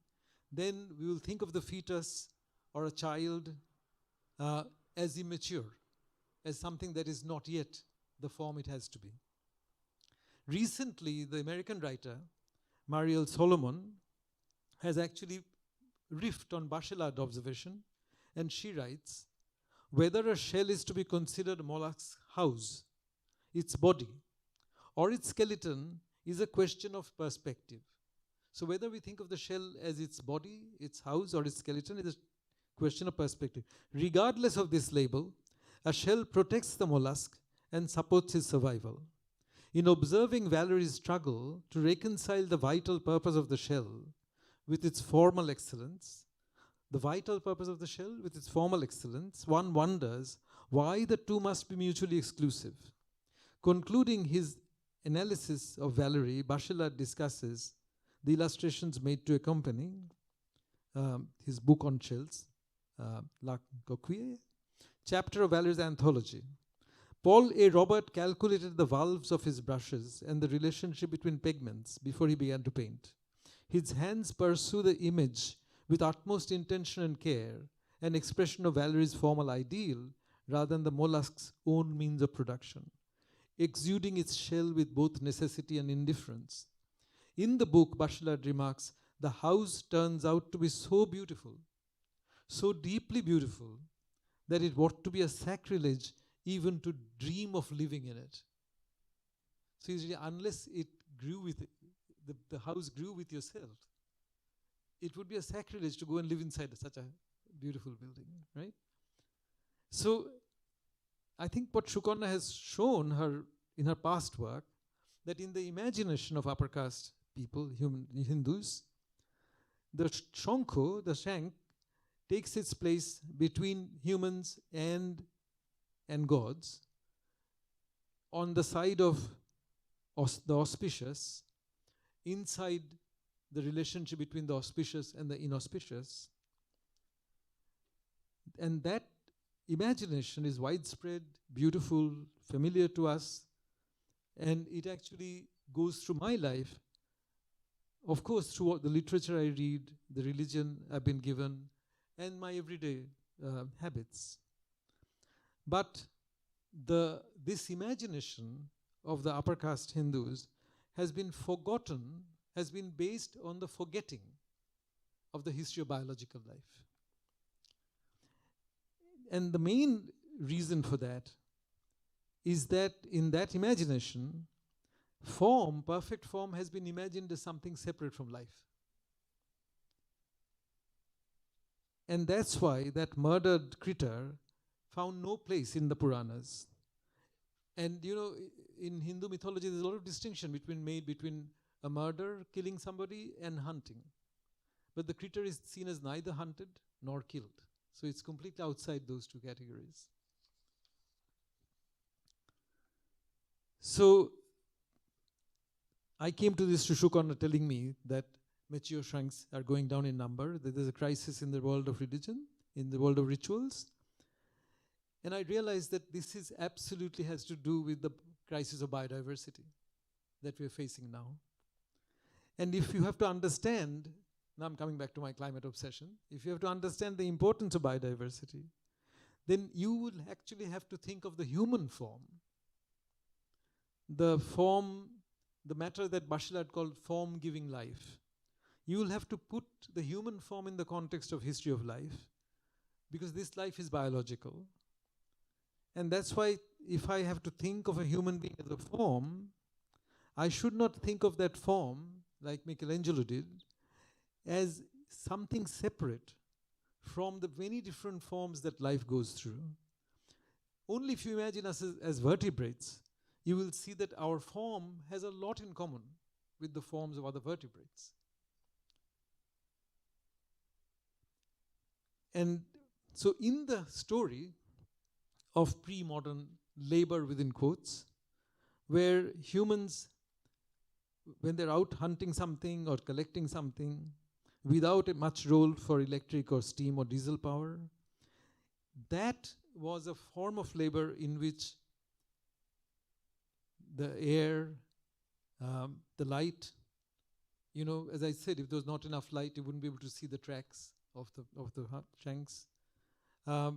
then we will think of the fetus or a child as immature, as something that is not yet the form it has to be. Recently, the American writer Mariel Solomon has actually riffed on Bachelard observation, and she writes, whether a shell is to be considered a mollusk's house, its body, or its skeleton is a question of perspective. So whether we think of the shell as its body, its house, or its skeleton is a question of perspective. Regardless of this label, a shell protects the mollusk and supports his survival. In observing Valerie's struggle to reconcile the vital purpose of the shell with its formal excellence, one wonders why the two must be mutually exclusive. Concluding his analysis of Valerie, Bachelard discusses the illustrations made to accompany his book on shells, La Coquille, chapter of Valerie's anthology. Paul A. Robert calculated the valves of his brushes and the relationship between pigments before he began to paint. His hands pursue the image with utmost intention and care, an expression of Valerie's formal ideal rather than the mollusk's own means of production, exuding its shell with both necessity and indifference. In the book, Bachelard remarks, the house turns out to be so beautiful, so deeply beautiful, that it ought to be a sacrilege even to dream of living in it. So unless it grew with it, the house grew with yourself, it would be a sacrilege to go and live inside such a beautiful building, right? So I think what Shukarna has shown her in her past work, that in the imagination of upper caste people, Hindus, the shank, takes its place between humans and gods, on the side of the auspicious, inside the relationship between the auspicious and the inauspicious. And that imagination is widespread, beautiful, familiar to us, and it actually goes through my life, of course, through the literature I read, the religion I've been given, and my everyday habits. But this imagination of the upper caste Hindus has been forgotten, has been based on the forgetting of the history of biological life. And the main reason for that is that in that imagination, form, perfect form, has been imagined as something separate from life. And that's why that murdered critter found no place in the Puranas. And in Hindu mythology, there's a lot of distinction between a murder, killing somebody, and hunting. But the critter is seen as neither hunted nor killed. So it's completely outside those two categories. So I came to this Shukarna telling me that mature shanks are going down in number, that there's a crisis in the world of religion, in the world of rituals. And I realized that this absolutely has to do with the crisis of biodiversity that we're facing now. And if you have to understand, now I'm coming back to my climate obsession, if you have to understand the importance of biodiversity, then you will actually have to think of the human form. The form, the matter that Bachelard called form giving life. You will have to put the human form in the context of history of life, because this life is biological. And that's why if I have to think of a human being as a form, I should not think of that form, like Michelangelo did, as something separate from the many different forms that life goes through. Only if you imagine us as vertebrates, you will see that our form has a lot in common with the forms of other vertebrates. And so in the story of pre-modern labor within quotes, where humans, when they're out hunting something or collecting something, without a much role for electric or steam or diesel power, that was a form of labor in which the air, the light, you know, as I said, if there was not enough light, you wouldn't be able to see the tracks of the shanks. Whether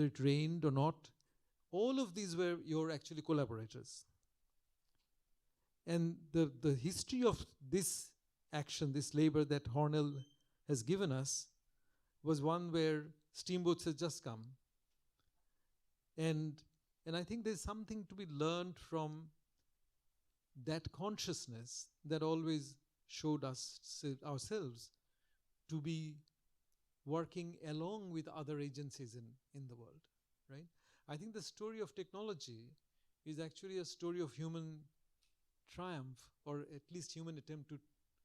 it rained or not, all of these were your actually collaborators. And the history of this action, this labor that Hornell has given us, was one where steamboats had just come. And I think there's something to be learned from that consciousness that always showed us ourselves to be working along with other agencies in the world, right? I think the story of technology is actually a story of human triumph, or at least human attempt to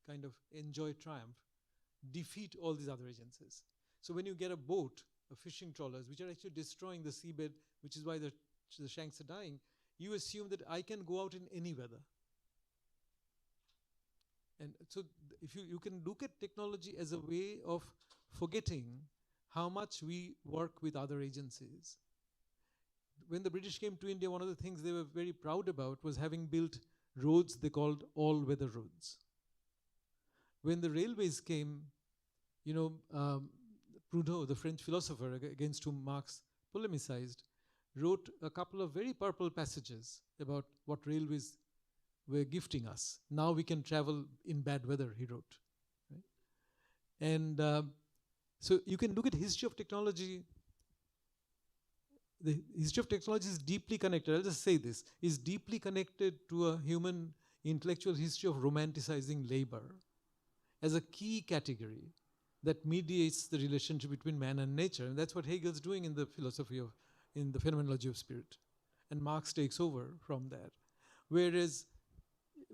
kind of enjoy triumph, defeat all these other agencies. So when you get a boat, fishing trawlers, which are actually destroying the seabed, which is why the shanks are dying, you assume that I can go out in any weather. And so if you can look at technology as a way of forgetting how much we work with other agencies. When the British came to India, one of the things they were very proud about was having built roads they called all-weather roads. When the railways came, you know, Proudhon, the French philosopher against whom Marx polemicized, wrote a couple of very purple passages about what railways were gifting us. Now we can travel in bad weather, he wrote. Right? And so you can look at history of technology. The history of technology is deeply connected, I'll just say this, is deeply connected to a human intellectual history of romanticizing labor as a key category that mediates the relationship between man and nature. And that's what Hegel's doing in the philosophy of, in the phenomenology of spirit. And Marx takes over from that. Whereas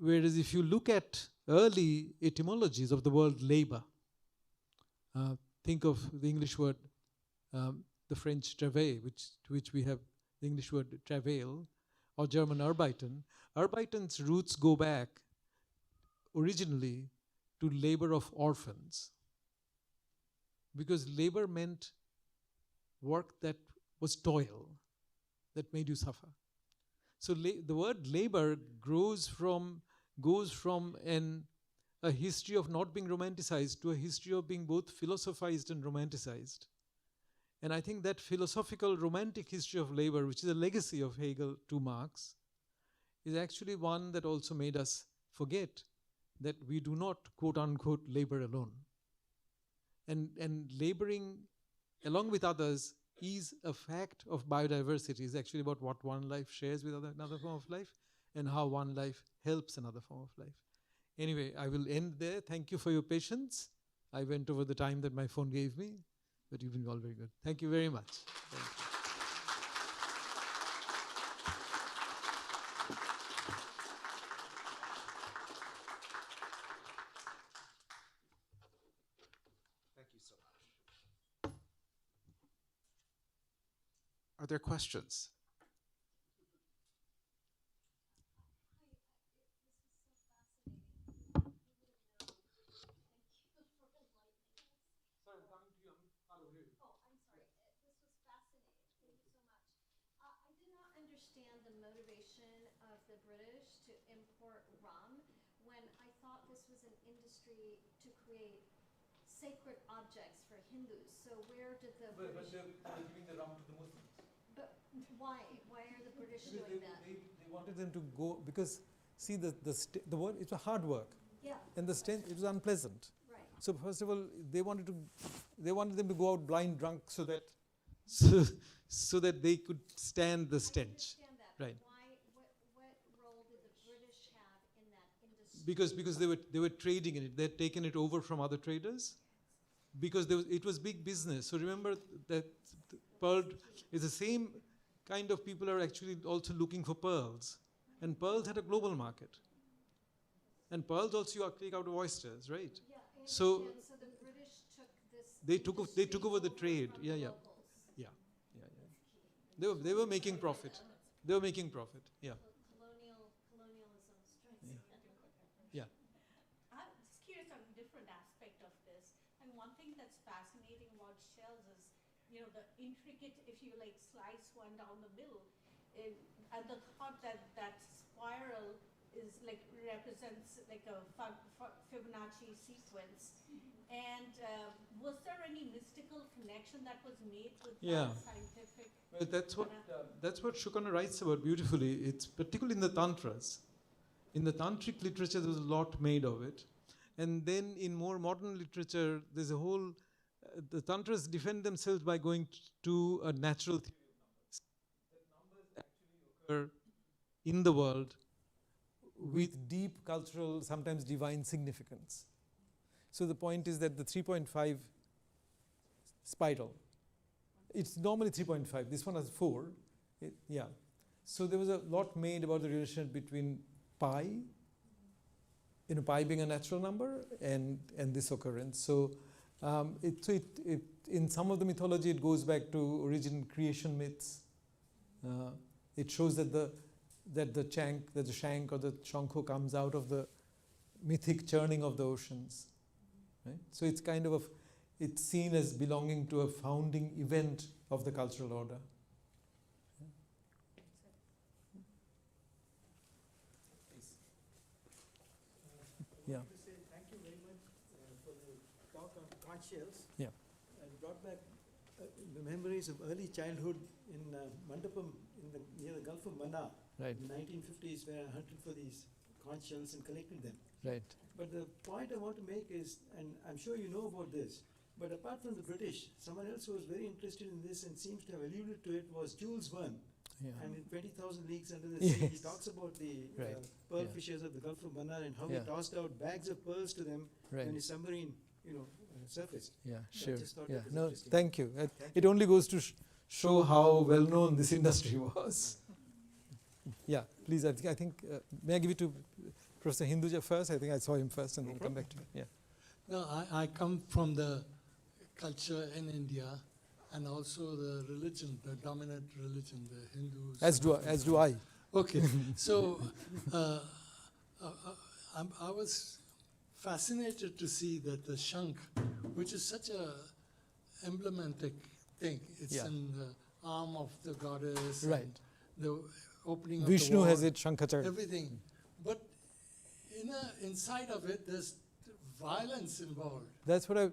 if you look at early etymologies of the word labor, think of the English word, the French travail, to which we have the English word travail, or German Arbeiten. Arbeiten's roots go back originally to labor of orphans, because labor meant work that was toil, that made you suffer. So the word labor goes from a history of not being romanticized to a history of being both philosophized and romanticized. And I think that philosophical romantic history of labor, which is a legacy of Hegel to Marx, is actually one that also made us forget that we do not, quote unquote, labor alone. And laboring along with others is a fact of biodiversity. It's actually about what one life shares with another form of life and how one life helps another form of life. Anyway, I will end there. Thank you for your patience. I went over the time that my phone gave me, but you've been all very good. Thank you very much. Thank you. Thank you so much. Are there questions? Understand the motivation of the British to import rum when I thought this was an industry to create sacred objects for Hindus. So where did the But British? they're giving the rum to the Muslims. But why? Why are the British Because doing that? they wanted them to go, because see the work, it's a hard work, Yeah. and the stench, it was unpleasant. Right. So first of all, they wanted them to go out blind drunk so that so that they could stand the I stench. understand that. But Right. why? What role did the British have in that industry? Because they were trading in it. They had taken it over from other traders. Because it was big business. So remember that pearl is the same kind of people are actually also looking for pearls. And pearls had a global market. And pearls also you take out of oysters, right? Yeah, I So understand. So the British took this. they took over the trade. from Yeah, the yeah. locals. They were making profit. They were making profit. Yeah. Colonialism strikes Yeah. again. Yeah. I'm just curious on a different aspect of this. And one thing that's fascinating about shells is, the intricate, if you like slice one down the middle, and the thought that spiral is like represents like a Fibonacci sequence. And was there any mystical connection that was made with Yeah. that scientific? Well, that's what Shukana writes about beautifully. It's particularly in the tantras. In the tantric literature, there was a lot made of it, and then in more modern literature, there's a whole. The tantras defend themselves by going to a natural theory of numbers. That numbers actually occur in the world with deep cultural, sometimes divine significance. So the point is that the 3.5 spiral. It's normally 3.5. This one has 4. Yeah. So there was a lot made about the relationship between pi, pi being a natural number, and this occurrence. So in some of the mythology, it goes back to origin creation myths. It shows that the shank or the shankho comes out of the mythic churning of the oceans. Right? So it's kind of it's seen as belonging to a founding event of the cultural order. Yeah. To say thank you very much for the talk on conch shells. Yeah. It brought back the memories of early childhood in Mandapam near the Gulf of Mannar Right. in the 1950s, where I hunted for these conch shells and collected them. Right. But the point I want to make is, and I'm sure you know about this, but apart from the British, someone else who was very interested in this and seems to have alluded to it was Jules Verne. Yeah. And in 20,000 Leagues Under the Sea, he Yes. talks about the Right. pearl Yeah. fishers of the Gulf of Mannar and how Yeah. he tossed out bags of pearls to them when Right. his submarine, surfaced. Yeah. I Sure. just thought Yeah. that was No. interesting. Thank you. Thank It only goes to show how well known this industry was. Yeah. Please. I think. May I give it to Professor Hinduja first? I think I saw him first, and then come back to you. Yeah. No, I come from the culture in India and also the religion, the dominant religion, the Hindus. As do I. Okay, so I was fascinated to see that the shank, which is such a emblematic thing, it's Yeah. in the arm of the goddess, Right. and the opening of Vishnu the has wall, it. Shankachakra. everything. But inside of it, there's violence involved. That's what I.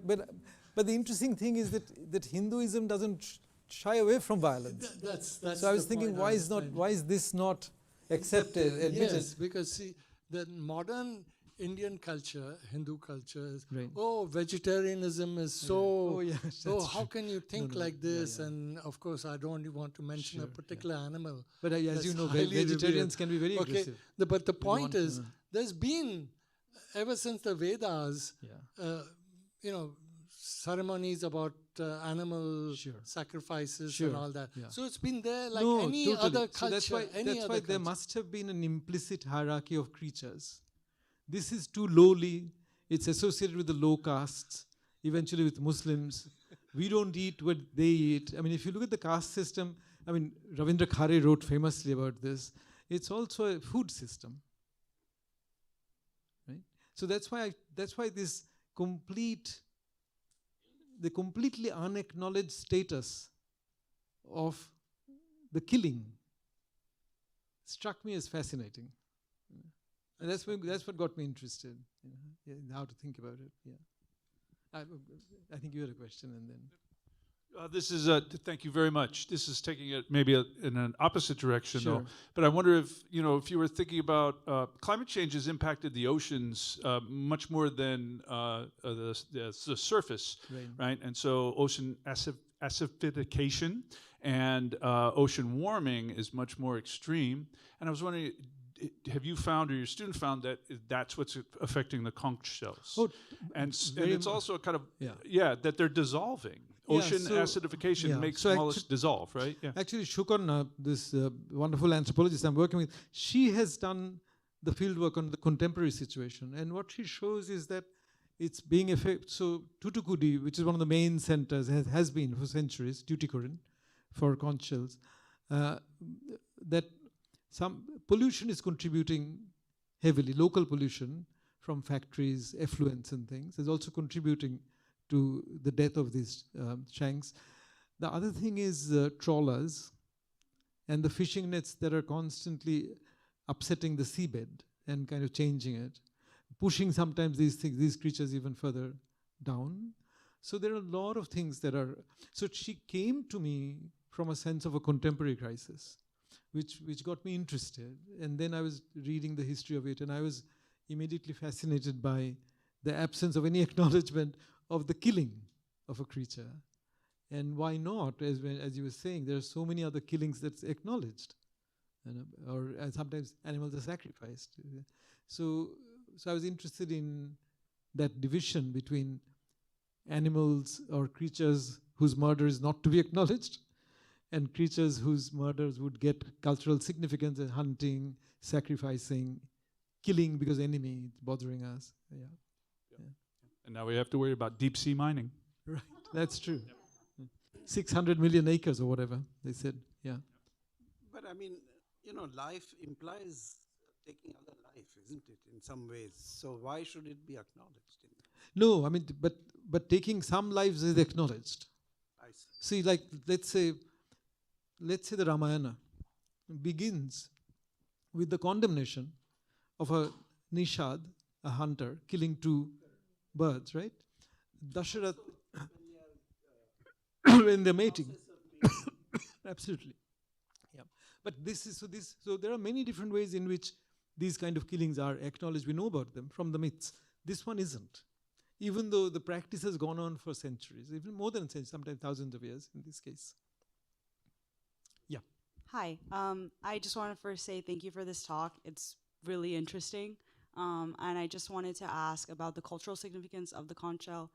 But the interesting thing is that Hinduism doesn't shy away from violence. That's So I was the thinking, point I was trying to- why is this not accepted, admitted? Yes, because see, the modern Indian culture, Hindu culture is, Right. vegetarianism is so, Oh, yes, that's how true. can you think no, like yeah, this? yeah. And of course, I don't want to mention Sure, a yeah. particular animal. But as That's you know, highly vegetarians revered. can be very Okay, aggressive. but the We point want- is, there's been, ever since the Vedas, Yeah. ceremonies about animal Sure. sacrifices Sure, and all that. yeah. So it's been there like No, any totally. other So culture. that's why, any that's other why there culture. must have been an implicit hierarchy of creatures. This is too lowly. It's associated with the low castes, eventually with Muslims. We don't eat what they eat. I mean, if you look at the caste system, I mean, Ravindra Khare wrote famously about this. It's also a food system. Right? So that's why this the completely unacknowledged status of the killing struck me as fascinating. And that's what got me interested in how to think about it. Yeah. I think you had a question, and then This is thank you very much. This is taking it maybe in an opposite direction, Sure. though. But I wonder if if you were thinking about climate change has impacted the oceans much more than the surface, right? And so ocean acidification and ocean warming is much more extreme. And I was wondering, have you found, or your student found, that that's what's affecting the conch shells? Oh, and very it's also a kind of yeah. that they're dissolving. Yeah, Ocean so- acidification yeah. makes So mollusks dissolve, right? Yeah. Actually, Shukon, this wonderful anthropologist I'm working with, she has done the field work on the contemporary situation. And what she shows is that it's being affected. So Tutukudi, which is one of the main centers, has been for centuries, Tuticorin, for conch shells, that some pollution is contributing heavily. Local pollution from factories, effluents and things is also contributing to the death of these shanks. The other thing is trawlers and the fishing nets that are constantly upsetting the seabed and kind of changing it, pushing sometimes these creatures even further down. So there are a lot of things that are. So she came to me from a sense of a contemporary crisis, which got me interested. And then I was reading the history of it, and I was immediately fascinated by the absence of any acknowledgement of the killing of a creature. And why not? As you were saying, there are so many other killings that's acknowledged, or sometimes animals are sacrificed. So I was interested in that division between animals or creatures whose murder is not to be acknowledged, and creatures whose murders would get cultural significance in hunting, sacrificing, killing because enemy is bothering us. Yeah. And now we have to worry about deep sea mining. Right, that's true. 600 million acres or whatever, they said, yeah. But I mean, life implies taking other life, isn't it, in some ways? So why should it be acknowledged? No, I mean, but taking some lives is acknowledged. I see. See, like, let's say the Ramayana begins with the condemnation of a Nishad, a hunter, killing 2 birds, right? Dasharath, when they're mating. Absolutely. Yeah. But so there are many different ways in which these kind of killings are acknowledged. We know about them from the myths. This one isn't. Even though the practice has gone on for centuries, even more than centuries, sometimes thousands of years in this case. Yeah. Hi. I just want to first say thank you for this talk. It's really interesting. And I just wanted to ask about the cultural significance of the conch shell.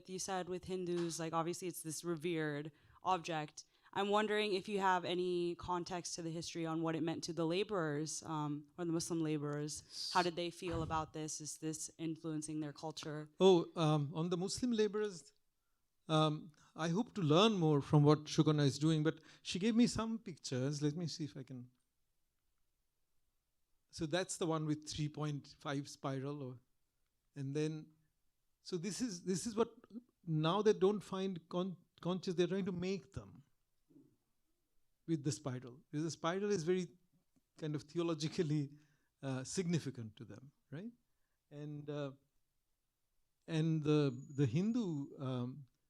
You said with Hindus, like obviously it's this revered object. I'm wondering if you have any context to the history on what it meant to the laborers or the Muslim laborers. How did they feel about this? Is this influencing their culture? On the Muslim laborers, I hope to learn more from what Shugana is doing, but she gave me some pictures. Let me see if I can. So that's the one with 3.5 spiral, and then, so this is what, now they don't find conches, they're trying to make them with the spiral. Because the spiral is very kind of theologically significant to them, right? And the Hindu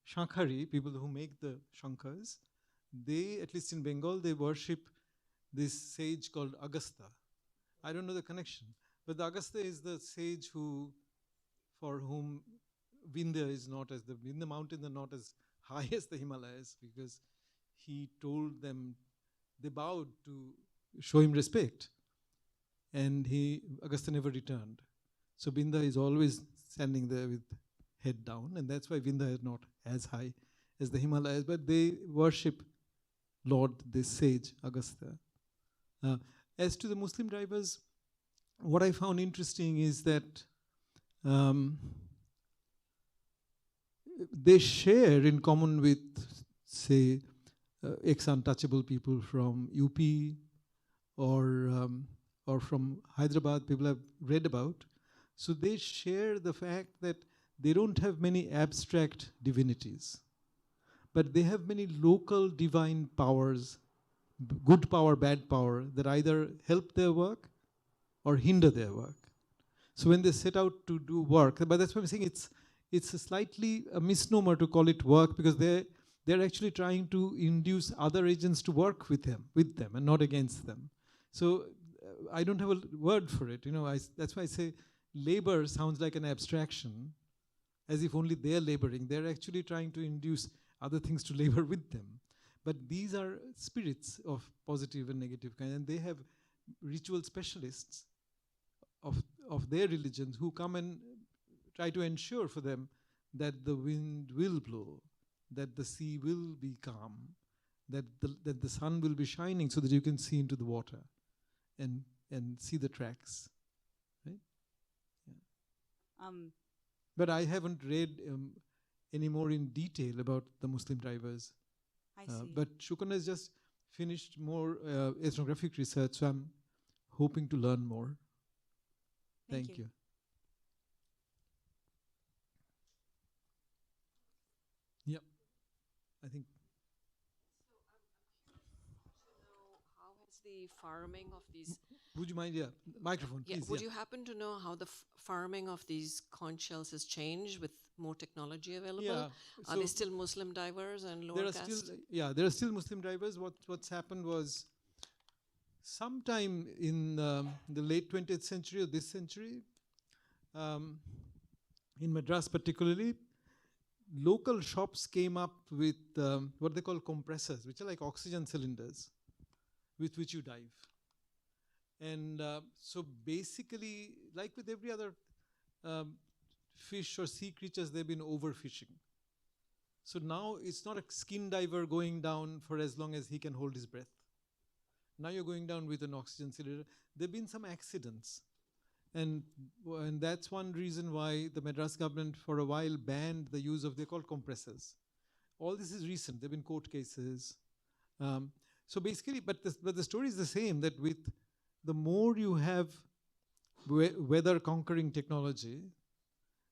Shankhari, people who make the Shankas, they, at least in Bengal, they worship this sage called Agastha. I don't know the connection, but the Agastha is the sage for whom Vindhya is not as, the Vindhya mountains are not as high as the Himalayas, because he told them, they bowed to show him respect, and Agastha never returned. So Vindhya is always standing there with head down, and that's why Vindhya is not as high as the Himalayas, but they worship Lord, this sage, Agastha. As to the Muslim drivers, what I found interesting is that they share in common with, say, ex-untouchable people from UP or from Hyderabad, people have read about. So they share the fact that they don't have many abstract divinities, but they have many local divine powers, good power, bad power, that either help their work or hinder their work. So when they set out to do work, but that's why I'm saying it's a slightly a misnomer to call it work, because they're actually trying to induce other agents to work with them and not against them. So I don't have a word for it. That's why I say labor sounds like an abstraction, as if only they're laboring. They're actually trying to induce other things to labor with them. But these are spirits of positive and negative kind, and they have ritual specialists of their religions who come and try to ensure for them that the wind will blow, that the sea will be calm, that the sun will be shining so that you can see into the water and see the tracks. Right? Yeah. But I haven't read any more in detail about the Muslim drivers. I see. But Shukana has just finished more ethnographic research, so I'm hoping to learn more. Thank you. Yep. I think. How has the farming of these... Would you mind, microphone, Yeah, please. would you happen to know how the farming of these conch shells has changed with more technology available? Yeah. Are they still Muslim divers and lower caste? There are still Muslim divers. What's happened was, sometime in the late 20th century or this century, in Madras particularly, local shops came up with what they call compressors, which are like oxygen cylinders with which you dive. And so basically, like with every other fish or sea creatures, they've been overfishing. So now it's not a skin diver going down for as long as he can hold his breath. Now you're going down with an oxygen cylinder. There have been some accidents. And that's one reason why the Madras government for a while banned the use of, they're called compressors. All this is recent. There have been court cases. So basically, but the story is the same, that with the more you have weather conquering technology,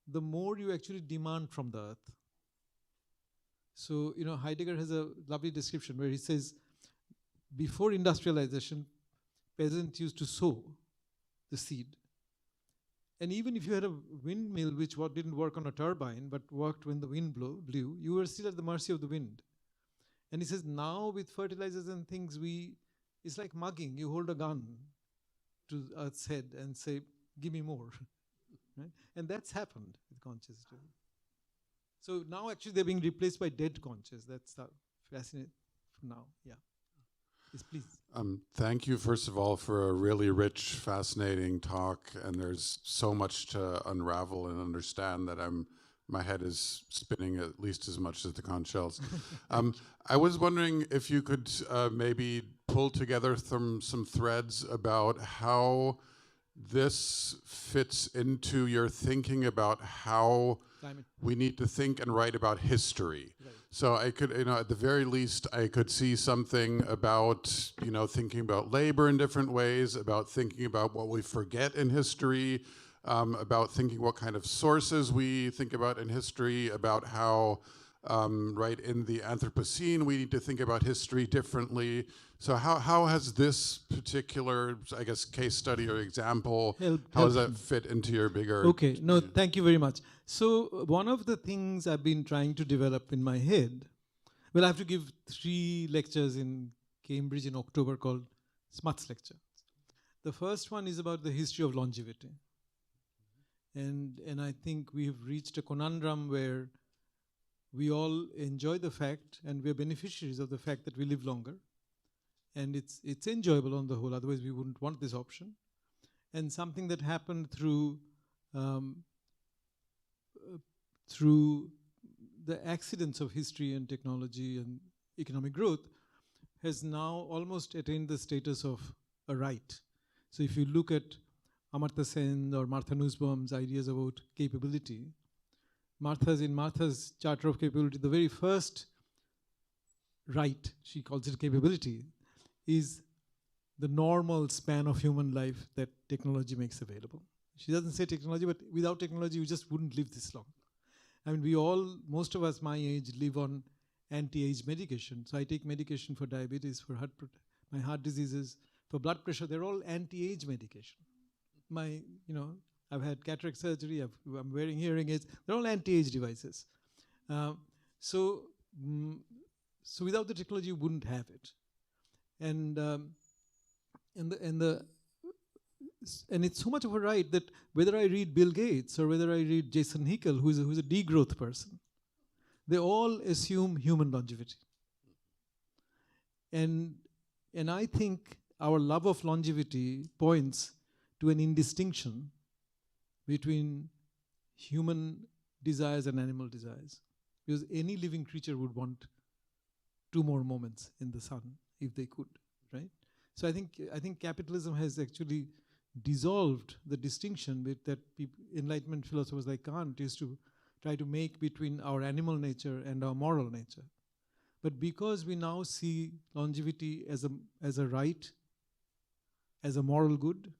the more you actually demand from the earth. So, Heidegger has a lovely description where he says, before industrialization, peasants used to sow the seed. And even if you had a windmill which didn't work on a turbine, but worked when the wind blew, you were still at the mercy of the wind. And he says, now with fertilizers and things, it's like mugging. You hold a gun to Earth's head and say, give me more. Right? And that's happened with conches too. So now actually they're being replaced by dead conches. That's fascinating for now. Yeah. Yes, please. Thank you, first of all, for a really rich, fascinating talk. And there's so much to unravel and understand that my head is spinning at least as much as the conch shells. I was wondering if you could maybe pull together some threads about how this fits into your thinking about how we need to think and write about history. Right. So I could, at the very least, I could see something about, thinking about labor in different ways, about thinking about what we forget in history, about thinking what kind of sources we think about in history, about how, right, in the Anthropocene, we need to think about history differently. So how has this particular, I guess, case study or example, how does that fit into your bigger... Okay, no, thank you very much. So one of the things I've been trying to develop in my head, well, I have to give 3 lectures in Cambridge in October called Smuts Lecture. The first one is about the history of longevity. And I think we have reached a conundrum where we all enjoy the fact, and we're beneficiaries of the fact that we live longer. And it's enjoyable on the whole, otherwise we wouldn't want this option. And something that happened through the accidents of history and technology and economic growth has now almost attained the status of a right. So if you look at Amartya Sen or Martha Nussbaum's ideas about capability, in Martha's Charter of Capability, the very first right, she calls it capability, is the normal span of human life that technology makes available. She doesn't say technology, but without technology, you just wouldn't live this long. I mean, most of us my age live on anti-age medication. So I take medication for diabetes, for my heart diseases, for blood pressure. They're all anti-age medication. My I've had cataract surgery, I'm wearing hearing aids. They're all anti-age devices. So, so without the technology, you wouldn't have it. And and it's so much of a right that whether I read Bill Gates or whether I read Jason Hickel, who's a degrowth person, they all assume human longevity. And I think our love of longevity points to an indistinction between human desires and animal desires. Because any living creature would want 2 more moments in the sun if they could, right? So I think capitalism has actually dissolved the distinction that Enlightenment philosophers like Kant used to try to make between our animal nature and our moral nature. But because we now see longevity as a right, as a moral good,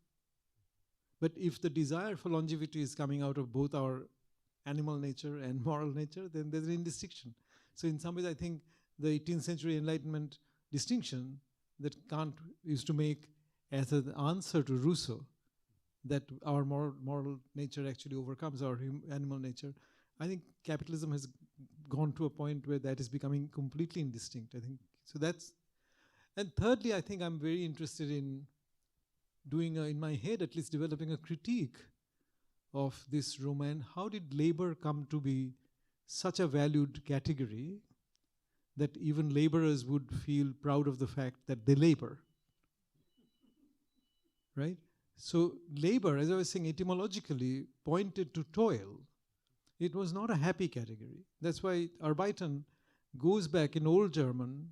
but if the desire for longevity is coming out of both our animal nature and moral nature, then there's an indistinction. So in some ways, I think the 18th century Enlightenment distinction that Kant used to make as an answer to Rousseau, that our moral nature actually overcomes our animal nature, I think capitalism has gone to a point where that is becoming completely indistinct. I think so. And thirdly, I think I'm very interested in doing, in my head at least, developing a critique of this Roman. How did labor come to be such a valued category that even laborers would feel proud of the fact that they labor, right? So labor, as I was saying, etymologically pointed to toil. It was not a happy category. That's why Arbeiten goes back in Old German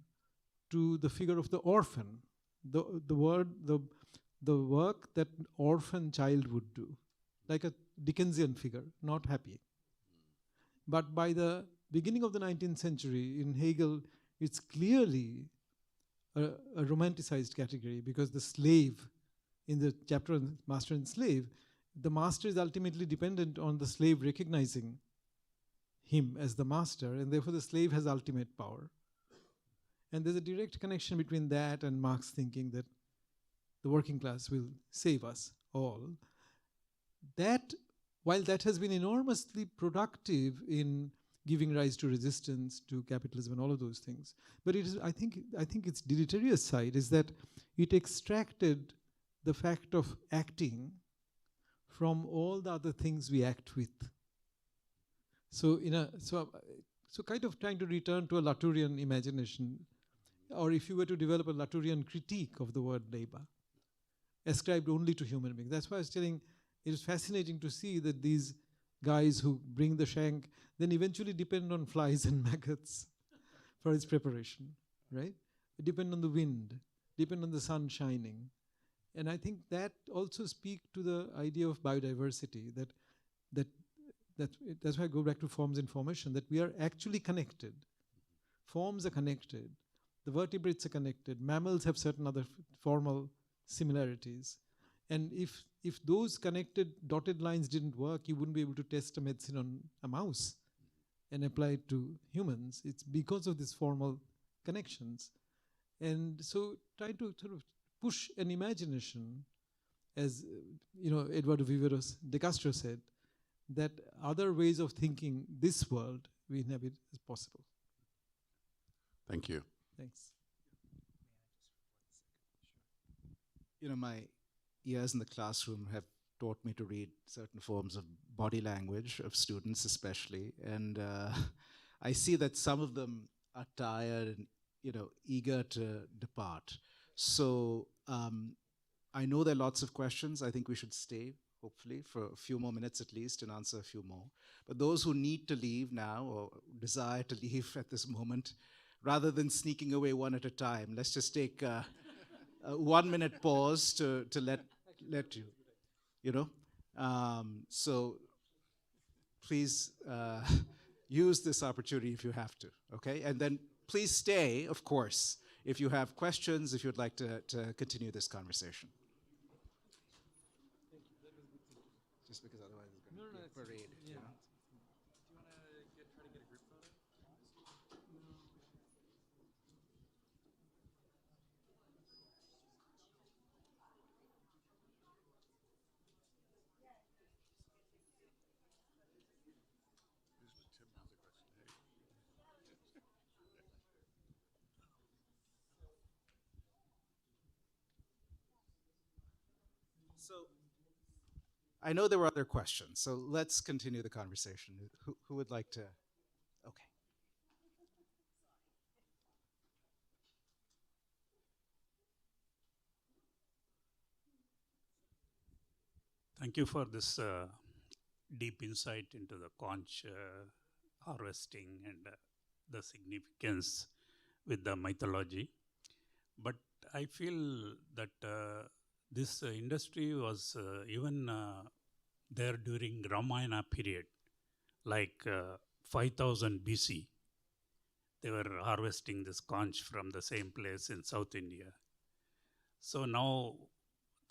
to the figure of the orphan, the work that orphan child would do, like a Dickensian figure, not happy. But by the beginning of the 19th century, in Hegel, it's clearly a romanticized category, because the slave, in the chapter on master and slave, the master is ultimately dependent on the slave recognizing him as the master, and therefore the slave has ultimate power. And there's a direct connection between that and Marx thinking that the working class will save us all. That, while that has been enormously productive in giving rise to resistance to capitalism and all of those things, but it is, I think its deleterious side is that it extracted the fact of acting from all the other things we act with. So so kind of trying to return to a Latourian imagination, or if you were to develop a Latourian critique of the word labor, ascribed only to human beings. That's why I was telling, it is fascinating to see that these guys who bring the shank then eventually depend on flies and maggots for its preparation, right? Depend on the wind, depend on the sun shining. And I think that also speaks to the idea of biodiversity, that's why I go back to forms and formation, that we are actually connected. Forms are connected, the vertebrates are connected, mammals have certain other formal similarities. And if those connected dotted lines didn't work, you wouldn't be able to test a medicine on a mouse and apply it to humans. It's because of these formal connections. And so try to sort of push an imagination, as Eduardo Viveros de Castro said, that other ways of thinking this world we inhabit is possible. Thank you. Thanks. My years in the classroom have taught me to read certain forms of body language of students especially, and I see that some of them are tired and eager to depart. So I know there are lots of questions. I think we should stay, hopefully, for a few more minutes at least and answer a few more. But those who need to leave now or desire to leave at this moment, rather than sneaking away one at a time, let's just take a 1 minute pause to let you, so please use this opportunity if you have to, okay? And then please stay, of course, if you have questions, if you'd like to continue this conversation. Just because otherwise it's going to be a parade. Yeah. You know? Do you want to try to get a group photo? So I know there were other questions, so let's continue the conversation. Who would like to? Okay. Thank you for this deep insight into the conch harvesting and the significance with the mythology. But I feel that this industry was even there during Ramayana period, like 5000 BC. They were harvesting this conch from the same place in South India. So now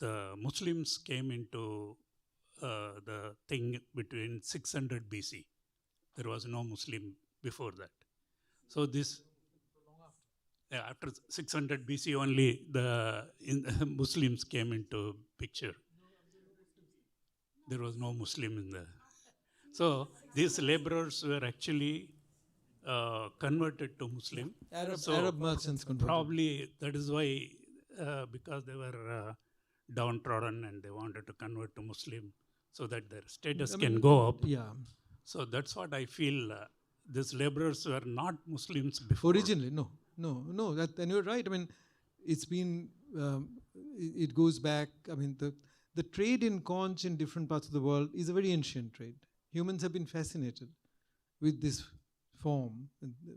the Muslims came into the thing between 600 BC. There was no Muslim before that. So this, after 600 BC only the Muslims came into picture. There was no Muslim in the. So these laborers were actually converted to Muslim. Arab merchants converted. Probably that is why, because they were downtrodden and they wanted to convert to Muslim so that their status can go up. Yeah. So that's what I feel. These laborers were not Muslims before. Originally, no. And you're right. I mean, it's been, it goes back. I mean, the trade in conch in different parts of the world is a very ancient trade. Humans have been fascinated with this form.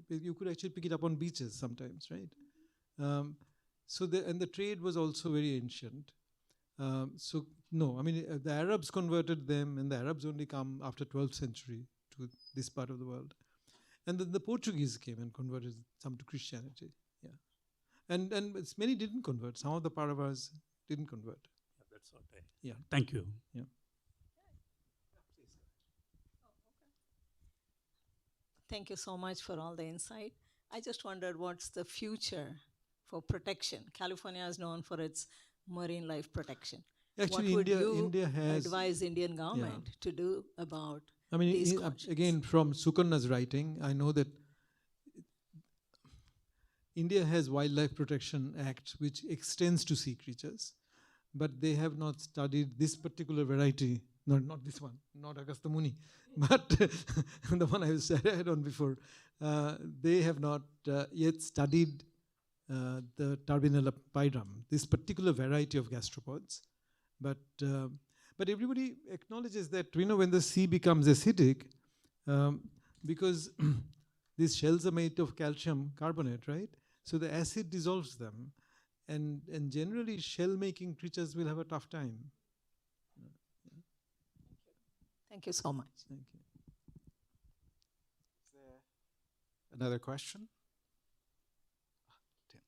You could actually pick it up on beaches sometimes, right? So the trade was also very ancient. So no, I mean, the Arabs converted them, and the Arabs only come after 12th century to this part of the world. And then the Portuguese came and converted some to Christianity. Yeah, and many didn't convert. Some of the Paravas didn't convert. Yeah, that's what I. Yeah. Thank you. Yeah. Thank you so much for all the insight. I just wondered what's the future for protection. California is known for its marine life protection. Actually, what would India has advise Indian government to do about these again, from Sukarna's writing, I know that India has Wildlife Protection Act, which extends to sea creatures, but they have not studied this particular variety. Not this one, not Agastha Muni, but the one I had on before. They have not yet studied the Turbinella pyram, this particular variety of gastropods. But everybody acknowledges that, when the sea becomes acidic, because these shells are made of calcium carbonate, right? So the acid dissolves them, and generally shell-making creatures will have a tough time. Thank you so much. Thank you. Is there another question? Tim.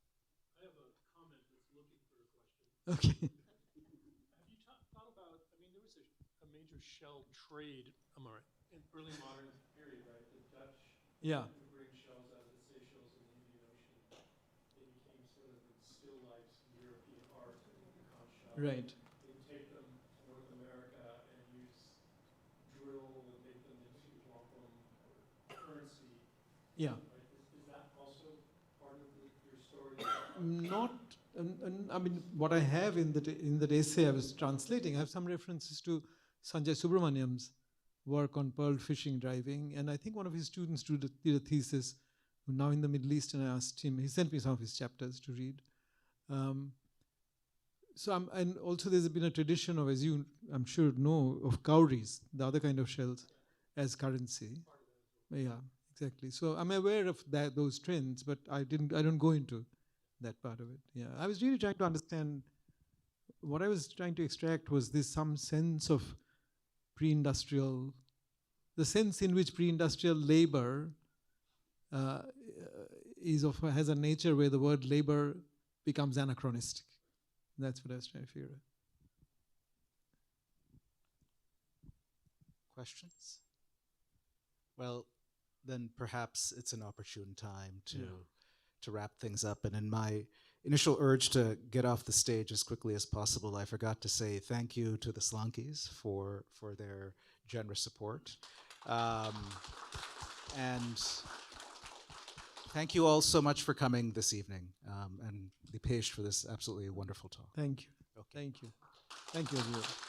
I have a comment that's looking for a question. Okay. Have you thought about, there was a major shell trade in early modern period, right? The Dutch would bring shells out of the Seychelles in the Indian Ocean. They became sort of the still lifes in European art, the conch shell. Right. They would take them to North America and use drill and make them into wampum or currency. Yeah. Right? Is that also part of your story? Not, what I have in that essay I was translating, I have some references to Sanjay Subramaniam's work on pearl fishing driving, and I think one of his students did a thesis now in the Middle East, and I asked him, he sent me some of his chapters to read. And also there's been a tradition of, as you I'm sure know, of cowries, the other kind of shells, as currency. Yeah, exactly. So I'm aware of those trends, but I don't go into that part of it. Yeah, I was really trying to understand. What I was trying to extract was some sense of pre-industrial, the sense in which pre-industrial labor has a nature where the word labor becomes anachronistic. That's what I was trying to figure out. Questions? Well, then perhaps it's an opportune time to wrap things up. And in my initial urge to get off the stage as quickly as possible, I forgot to say thank you to the Solankis for their generous support. And thank you all so much for coming this evening, and Dipesh for this absolutely wonderful talk. Thank you. Okay. Thank you. Thank you, everyone.